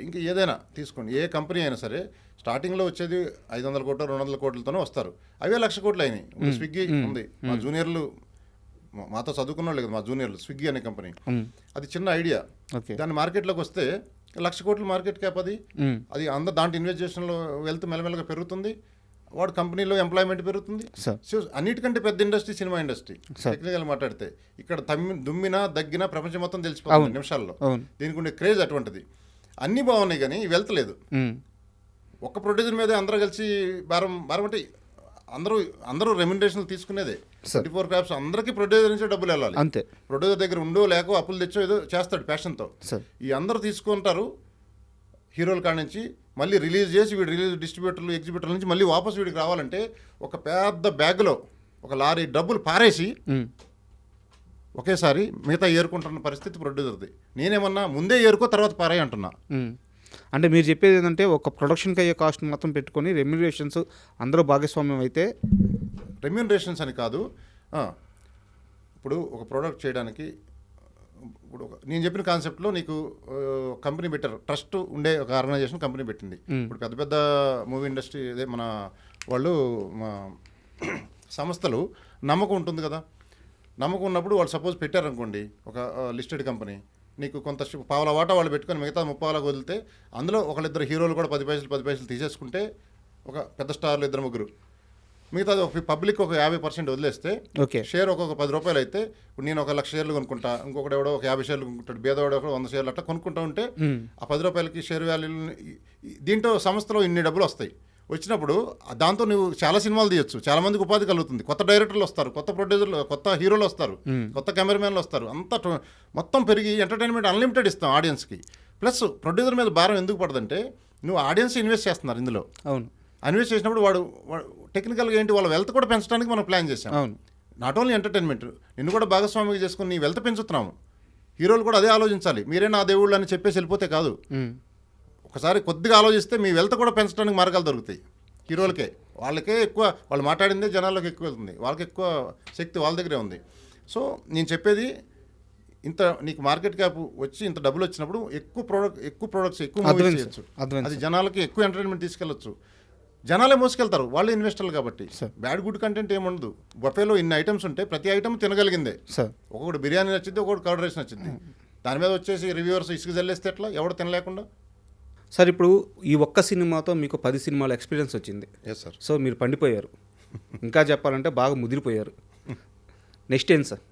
ఇంకా ఏదైనా తీసుకోండి, ఏ కంపెనీ అయినా సరే స్టార్టింగ్లో వచ్చేది 500 కోట్లు 200 కోట్లతోనే వస్తారు. అవే 1,00,000 కోట్లు అయినాయి. స్విగ్గీ ఉంది, మా జూనియర్లు మాతో చదువుకున్న వాళ్ళు కదా, మా జూనియర్లు, స్విగ్గీ అనే కంపెనీ. అది చిన్న ఐడియా. దాన్ని మార్కెట్లోకి వస్తే 1,00,000 కోట్ల మార్కెట్ క్యాప్ అది అందరూ దాంట్లో ఇన్వెస్టిగేషన్లో వెల్త్ మెల్లమెల్లగా పెరుగుతుంది. వాడు కంపెనీలో ఎంప్లాయ్మెంట్ పెరుగుతుంది. సో అన్నిటికంటే పెద్ద ఇండస్ట్రీ సినిమా ఇండస్ట్రీ. టెక్నికల్ మాట్లాడితే ఇక్కడ దుమ్మినా దగ్గినా ప్రపంచం మొత్తం తెలిసిపోతుంది నిమిషాల్లో. దీనికి ఉండే క్రేజ్ అటువంటిది. అన్నీ బాగున్నాయి కానీ వెల్త్ లేదు. ఒక్క ప్రొడ్యూసర్ మీద అందరూ కలిసి భారం అంటే అందరూ రెమ్యునరేషన్ తీసుకునేదే. 24 క్రాప్స్ అందరికీ ప్రొడ్యూసర్ నుంచి డబ్బులు వెళ్ళాలి. అంతే. ప్రొడ్యూసర్ దగ్గర ఉండో లేకో అప్పులు తెచ్చో ఏదో చేస్తాడు ప్యాషన్తో. ఈ అందరూ తీసుకుంటారు హీరోల కాడ నుంచి, మళ్ళీ రిలీజ్ చేసి వీడు రిలీజ్ డిస్ట్రిబ్యూటర్లు ఎగ్జిబ్యూటర్ల నుంచి మళ్ళీ వాపసు వీడికి రావాలంటే ఒక పెద్ద బ్యాగ్లో ఒక లారీ డబ్బులు పారేసి ఒకేసారి మిగతా ఏరుకుంటున్న పరిస్థితి ప్రొడ్యూసర్ది. నేనేమన్నా ముందే ఏరుకో తర్వాత పారాయి అంటున్నా. అంటే మీరు చెప్పేది ఏంటంటే ఒక ప్రొడక్షన్కి అయ్యే కాస్ట్ మొత్తం పెట్టుకొని రెమ్యునరేషన్స్ అందరూ భాగస్వామ్యం అయితే, రెమ్యునరేషన్స్ అని కాదు, ఇప్పుడు ఒక ప్రోడక్ట్ చేయడానికి ఇప్పుడు నేను చెప్పిన కాన్సెప్ట్లో నీకు కంపెనీ పెట్టారు, ట్రస్ట్ ఉండే ఒక ఆర్గనైజేషన్ కంపెనీ పెట్టింది. ఇప్పుడు పెద్ద పెద్ద మూవీ ఇండస్ట్రీ అదే మన వాళ్ళు సంస్థలు నమ్మకం ఉంటుంది కదా. నమ్మకం ఉన్నప్పుడు వాళ్ళు సపోజ్ పెట్టారనుకోండి ఒక లిస్టెడ్ కంపెనీ, నీకు కొంత పావుల వాటా వాళ్ళు పెట్టుకొని మిగతా 30 వదిలితే అందులో ఒకళ్ళిద్దరు హీరోలు కూడా 10 పైసలు తీసేసుకుంటే ఒక పెద్ద స్టార్లు 2-3, మిగతా పబ్లిక్ ఒక 50% వదిలేస్తే షేర్ ఒక్కొక్క 10 రూపాయలు అయితే, ఇప్పుడు నేను 1,00,000 షేర్లు కొనుక్కుంటా, ఇంకొకటి ఎవడో ఒక 50 షేర్లు కొనుక్కుంటాడు, బేదవాడు ఒక 100 షేర్లు అట్లా కొనుక్కుంటూ ఉంటే ఆ 10 రూపాయలకి షేర్ వాల్యూ దీంట్లో సంస్థలో ఇన్ని డబ్బులు వస్తాయి. వచ్చినప్పుడు దాంతో నువ్వు చాలా సినిమాలు తీయొచ్చు, చాలా మందికి ఉపాధి కలుగుతుంది, కొత్త డైరెక్టర్లు వస్తారు, కొత్త ప్రొడ్యూసర్లు, కొత్త హీరోలు వస్తారు, కొత్త కెమెరామెన్లు వస్తారు, అంతా మొత్తం పెరిగి ఎంటర్టైన్మెంట్ అన్లిమిటెడ్ ఇస్తాం ఆడియన్స్కి. ప్లస్ ప్రొడ్యూసర్ మీద భారం ఎందుకు పడదంటే నువ్వు ఆడియన్స్ ఇన్వెస్ట్ చేస్తున్నారు ఇందులో. అవును. ఇన్వెస్ట్ చేసినప్పుడు వాడు టెక్నికల్గా ఏంటి వాళ్ళ వెల్త్ కూడా పెంచడానికి మనం ప్లాన్ చేసాం. అవును. నాట్ ఓన్లీ ఎంటర్టైన్మెంట్, నిన్ను కూడా భాగస్వామిగా చేసుకుని నీ వెల్త్ పెంచుతున్నాము. హీరోలు కూడా అదే ఆలోచించాలి. మీరే నా దేవుళ్ళు అని చెప్పేసి వెళ్ళిపోతే కాదు. ఒకసారి కొద్దిగా ఆలోచిస్తే మీ వెల్త్ కూడా పెంచడానికి మార్గాలు దొరుకుతాయి. హీరోలకే వాళ్ళకే ఎక్కువ, వాళ్ళు మాట్లాడిందే జనాలకు ఎక్కువ వెళ్తుంది, వాళ్ళకి ఎక్కువ శక్తి వాళ్ళ దగ్గరే ఉంది. సో నేను చెప్పేది, ఇంత నీకు మార్కెట్ క్యాప్ వచ్చి ఇంత డబ్బులు వచ్చినప్పుడు ఎక్కువ ప్రొడక్ట్స్ ఎక్కువ మూవీస్ చేయొచ్చు. అది జనాలకి ఎక్కువ ఎంటర్టైన్మెంట్ తీసుకెళ్ళచ్చు. జనాలే మోసుకెళ్తారు, వాళ్ళే ఇన్వెస్టర్లు కాబట్టి. బ్యాడ్ గుడ్ కంటెంట్ ఏముండదు. బఫేలో ఇన్ని ఐటమ్స్ ఉంటే ప్రతి ఐటమ్ తినగలిగిందే. ఒక్కొక్కటి బిర్యానీ నచ్చింది, ఒక్కొక్కటి కర్డ్ రైస్ నచ్చింది. దాని మీద వచ్చేసి రివ్యూవర్స్ ఇసుక జల్లేస్తే ఎట్లా, ఎవడు తినలేకుండా. సార్ ఇప్పుడు ఈ ఒక్క సినిమాతో మీకు 10 సినిమాల ఎక్స్పీరియన్స్ వచ్చింది. Yes sir. సో మీరు పండిపోయారు, ఇంకా చెప్పాలంటే బాగా ముదిరిపోయారు. నెక్స్ట్ ఏం సార్?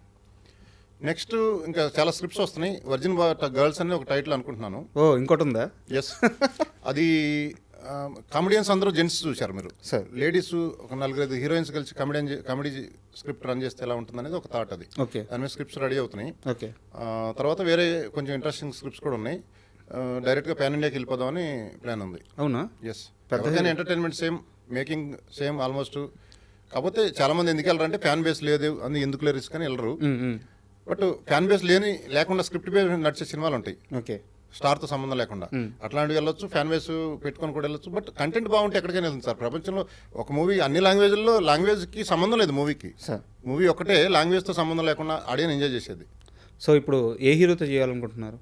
నెక్స్ట్ ఇంకా చాలా స్క్రిప్ట్స్ వస్తున్నాయి. వర్జిన్ గర్ల్స్ అని ఒక టైటిల్ అనుకుంటున్నాను. ఓ, ఇంకోటి ఉందా? ఎస్. అది కామెడియన్స్ అందరూ జెంట్స్ చూశారు మీరు. సార్ లేడీస్ ఒక 4-5 హీరోయిన్స్ కలిసి కామెడీ స్క్రిప్ట్ రన్ చేస్తే ఎలా ఉంటుంది అనేది ఒక థాట్. అది ఓకే. దాని మీద స్క్రిప్ట్స్ రెడీ అవుతున్నాయి. ఓకే. తర్వాత వేరే కొంచెం ఇంట్రెస్టింగ్ స్క్రిప్ట్స్ కూడా ఉన్నాయి. డైరెక్ట్గా ప్యాన్ ఇండియాకి వెళ్ళిపోదామని ప్లాన్ ఉంది. అవునా? ఎస్. పెద్దగానే entertainment same, making same almost. కాకపోతే చాలామంది ఎందుకు వెళ్ళరంటే ఫ్యాన్ బేస్ లేదు అని, ఎందుకు రిస్క్ అని వెళ్ళరు. బట్ ఫ్యాన్ బేస్ లేకుండా స్క్రిప్ట్ బేస్ నడిచే సినిమాలు ఉంటాయి. ఓకే. స్టార్తో సంబంధం లేకుండా అట్లాంటివి వెళ్ళొచ్చు, ఫ్యాన్ బేస్ పెట్టుకొని కూడా వెళ్ళొచ్చు. బట్ కంటెంట్ బాగుంటే ఎక్కడికైనా వెళ్తుంది సార్. ప్రపంచంలో ఒక మూవీ అన్ని లాంగ్వేజ్లో లాంగ్వేజ్కి సంబంధం లేదు మూవీకి. మూవీ ఒకటే లాంగ్వేజ్తో సంబంధం లేకుండా ఆడియన్స్ ఎంజాయ్ చేసేది. సో ఇప్పుడు ఏ హీరోతో చేయాలనుకుంటున్నారు?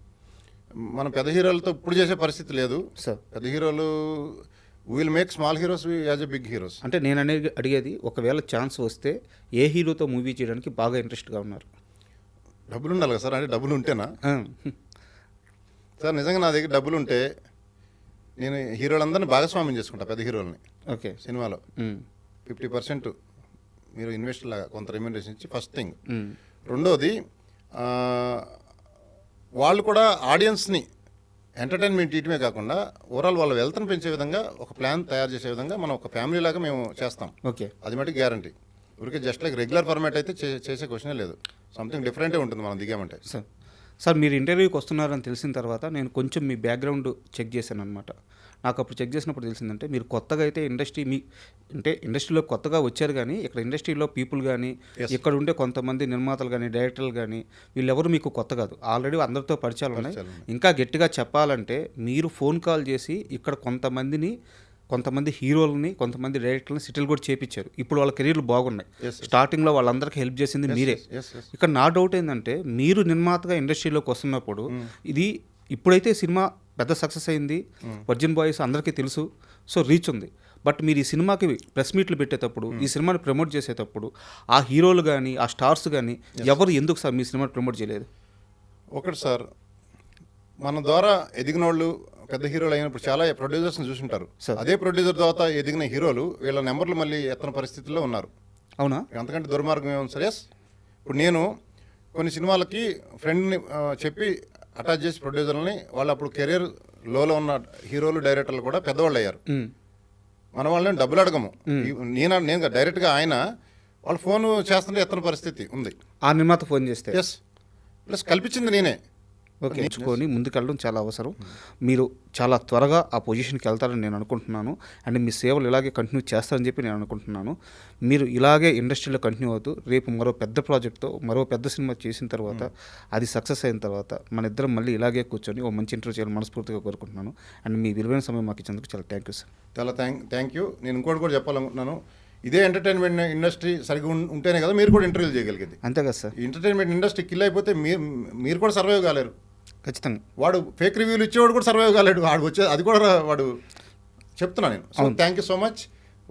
మనం పెద్ద హీరోలతో ఇప్పుడు చేసే పరిస్థితి లేదు సార్. పెద్ద హీరోలు will make small heroes as a big heroes. అంటే నేను అడిగేది, ఒకవేళ ఛాన్స్ వస్తే ఏ హీరోతో మూవీ చేయడానికి బాగా ఇంట్రెస్ట్గా ఉన్నారు? డబ్బులు ఉండాలి కదా సార్. అంటే డబ్బులు ఉంటేనా సార్? నిజంగా నా దగ్గర డబ్బులు ఉంటే నేను హీరోలందరినీ భాగస్వామ్యం చేసుకుంటా, పెద్ద హీరోలని. ఓకే. సినిమాలో 50% మీరు ఇన్వెస్ట్ లాగా కొంత రెమ్యూనరేషన్ ఇచ్చి, ఫస్ట్ థింగ్. రెండోది, వాళ్ళు కూడా ఆడియన్స్ని ఎంటర్టైన్మెంట్ ఇయటమే కాకుండా ఓవరాల్ వాళ్ళ వెల్త్ని పెంచే విధంగా ఒక ప్లాన్ తయారు చేసే విధంగా మనం ఒక ఫ్యామిలీ లాగా మేము చేస్తాం. ఓకే. అది మటుకు గ్యారంటీ. ఊరికే జస్ట్ లైక్ రెగ్యులర్ ఫార్మాట్ అయితే చేసే క్వశ్చనే లేదు. సంథింగ్ డిఫరెంటే ఉంటుంది మనం దిగామంటే. సార్ మీరు ఇంటర్వ్యూకి వస్తున్నారని తెలిసిన తర్వాత నేను కొంచెం మీ బ్యాక్గ్రౌండ్ చెక్ చేశాను అనమాట. నాకు అప్పుడు చెక్ చేసినప్పుడు తెలిసిందంటే మీరు కొత్తగా అయితే ఇండస్ట్రీలో కొత్తగా వచ్చారు, కానీ ఇక్కడ ఇండస్ట్రీలో పీపుల్ కానీ ఇక్కడ ఉండే కొంతమంది నిర్మాతలు కానీ డైరెక్టర్లు కానీ వీళ్ళెవరు మీకు కొత్త కాదు, ఆల్రెడీ అందరితో పరిచయాలు ఉన్నాయి. ఇంకా గట్టిగా చెప్పాలంటే మీరు ఫోన్ కాల్ చేసి ఇక్కడ కొంతమంది హీరోలని, కొంతమంది డైరెక్టర్లని సెటిల్ కూడా చేపించారు. ఇప్పుడు వాళ్ళ కెరీర్లు బాగున్నాయి. స్టార్టింగ్లో వాళ్ళందరికీ హెల్ప్ చేసింది మీరే. ఇక్కడ నా డౌట్ ఏంటంటే, మీరు నిర్మాతగా ఇండస్ట్రీలోకి వస్తున్నప్పుడు ఇది ఇప్పుడైతే సినిమా పెద్ద సక్సెస్ అయింది, వర్జిన్ బాయ్స్ అందరికీ తెలుసు, సో రీచ్ ఉంది. బట్ మీరు ఈ సినిమాకి ప్రెస్ మీట్లు పెట్టేటప్పుడు, ఈ సినిమాని ప్రమోట్ చేసేటప్పుడు ఆ హీరోలు కానీ ఆ స్టార్స్ కానీ ఎవరు ఎందుకు సార్ మీ సినిమాని ప్రమోట్ చేయలేదు? ఒకటి సార్, మన ద్వారా ఎదిగిన వాళ్ళు పెద్ద హీరోలు అయినప్పుడు చాలా ప్రొడ్యూసర్స్ని చూసుంటారు. అదే ప్రొడ్యూసర్ తర్వాత ఎదిగిన హీరోలు వీళ్ళ నెంబర్లు మళ్ళీ ఎత్తన పరిస్థితుల్లో ఉన్నారు. అవునా? అంతకంటే దుర్మార్గం ఏముంది సార్? ఎస్. ఇప్పుడు నేను కొన్ని సినిమాలకి ఫ్రెండ్ని చెప్పి అటాచ్ చేసి ప్రొడ్యూసర్లని, వాళ్ళు అప్పుడు కెరీర్ లోలో ఉన్న హీరోలు డైరెక్టర్లు కూడా పెద్దవాళ్ళు అయ్యారు. మన వాళ్ళని డబ్బులు అడగము. నేను డైరెక్ట్గా ఆయన వాళ్ళు ఫోన్ చేస్తుంటే ఎత్తన పరిస్థితి ఉంది. ఆ నిర్మాత ఫోన్ చేస్తే? ఎస్. ప్లస్ కల్పించింది నేనే. ఓకే. నేర్చుకొని ముందుకెళ్ళడం చాలా అవసరం. మీరు చాలా త్వరగా ఆ పొజిషన్కి వెళ్తారని నేను అనుకుంటున్నాను. అండ్ మీ సేవలు ఇలాగే కంటిన్యూ చేస్తారని చెప్పి నేను అనుకుంటున్నాను. మీరు ఇలాగే ఇండస్ట్రీలో కంటిన్యూ అవుతూ రేపు మరో పెద్ద ప్రాజెక్ట్తో మరో పెద్ద సినిమా చేసిన తర్వాత, అది సక్సెస్ అయిన తర్వాత మన ఇద్దరం మళ్ళీ ఇలాగే కూర్చొని ఓ మంచి ఇంటర్వ్యూ చేయాలని మనస్ఫూర్తిగా కోరుకుంటున్నాను. అండ్ మీ విలువైన సమయం మాకు ఇచ్చేందుకు చాలా థ్యాంక్ యూ సార్. చాలా థ్యాంక్ యూ. నేను ఇంకోటి కూడా చెప్పాలనుకుంటున్నాను, ఇదే ఎంటర్టైన్మెంట్ ఇండస్ట్రీ సరిగ్గా ఉంటేనే కదా మీరు కూడా ఇంటర్వ్యూలు చేయగలిగేది. అంతే కదా సార్? ఎంటర్టైన్మెంట్ ఇండస్ట్రీ కిల్ అయిపోతే మీరు కూడా సర్వైవ్ కాలేరు. ఖచ్చితంగా. వాడు ఫేక్ రివ్యూలు ఇచ్చేవాడు కూడా సర్వైవ్ కాలేడు. వాడు వచ్చే అది కూడా వాడు చెప్తున్నాను నేను. So thank you so much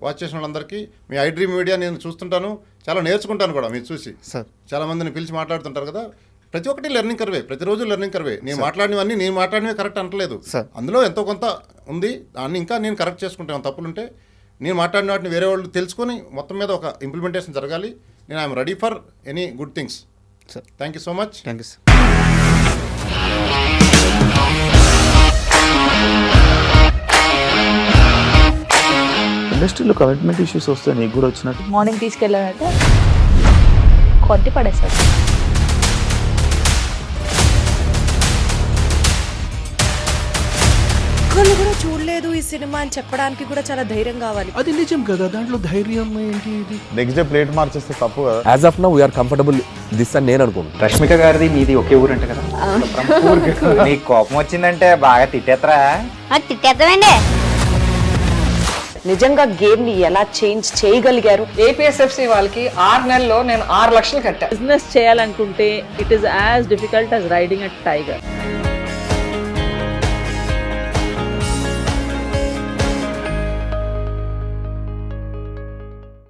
watch చేసిన వాళ్ళందరికీ. మీ ఐ డ్రీమ్ మీడియా నేను చూస్తుంటాను, చాలా నేర్చుకుంటాను కూడా మీరు చూసి. సార్ చాలా మందిని పిలిచి మాట్లాడుతుంటారు కదా, ప్రతి ఒక్కటి లెర్నింగ్ కర్వే, ప్రతిరోజు లెర్నింగ్ కర్వే. నేను మాట్లాడినవే కరెక్ట్ అంటలేదు, అందులో ఎంతో కొంత ఉంది, దాన్ని ఇంకా నేను కరెక్ట్ చేసుకుంటాను. తప్పులుంటే నేను మాట్లాడిన వాటిని వేరే వాళ్ళు తెలుసుకొని మొత్తం మీద ఒక ఇంప్లిమెంటేషన్ జరగాలి. నేను I'm ready for any good things. Sir thank you so much. Thank you sir. ఇండస్ట్రీలో కమిట్మెంట్ ఇష్యూస్ వస్తే నీకు కూడా వచ్చినట్టు? మార్నింగ్ తీసుకెళ్ళాలంటే కొట్టి పడేసాడు. ఒక్కళ్ళు కూడా చూడలేదు ఈ సినిమా అని చెప్పడానికి కూడా చాలా ధైర్యం కావాలి. అది నిజం కదా, దాంట్లో ధైర్యం ఏంటి? ఇది నెక్స్ట్ డే ప్లేట్ మార్చేస్తే తప్పు కదా. As of now we are comfortable this అని నేను అనుకుంటున్నాను. రష్మిక గారిది మీది ఒకే ఊరు అంట కదా? నీకు కోపం వచ్చిందంటే బాగా తిట్టేత్తరా? తిట్టేద్దామండి. నిజంగా గేమ్ ని ఎలా చేంజ్ చేయగలిగారు? ఏపీఎస్ఎఫ్సి వాళ్ళకి 6 నెలల్లో నేను 6 లక్షలు కట్టా. బిజినెస్ చేయాలనుకుంటే it is as difficult as riding a tiger.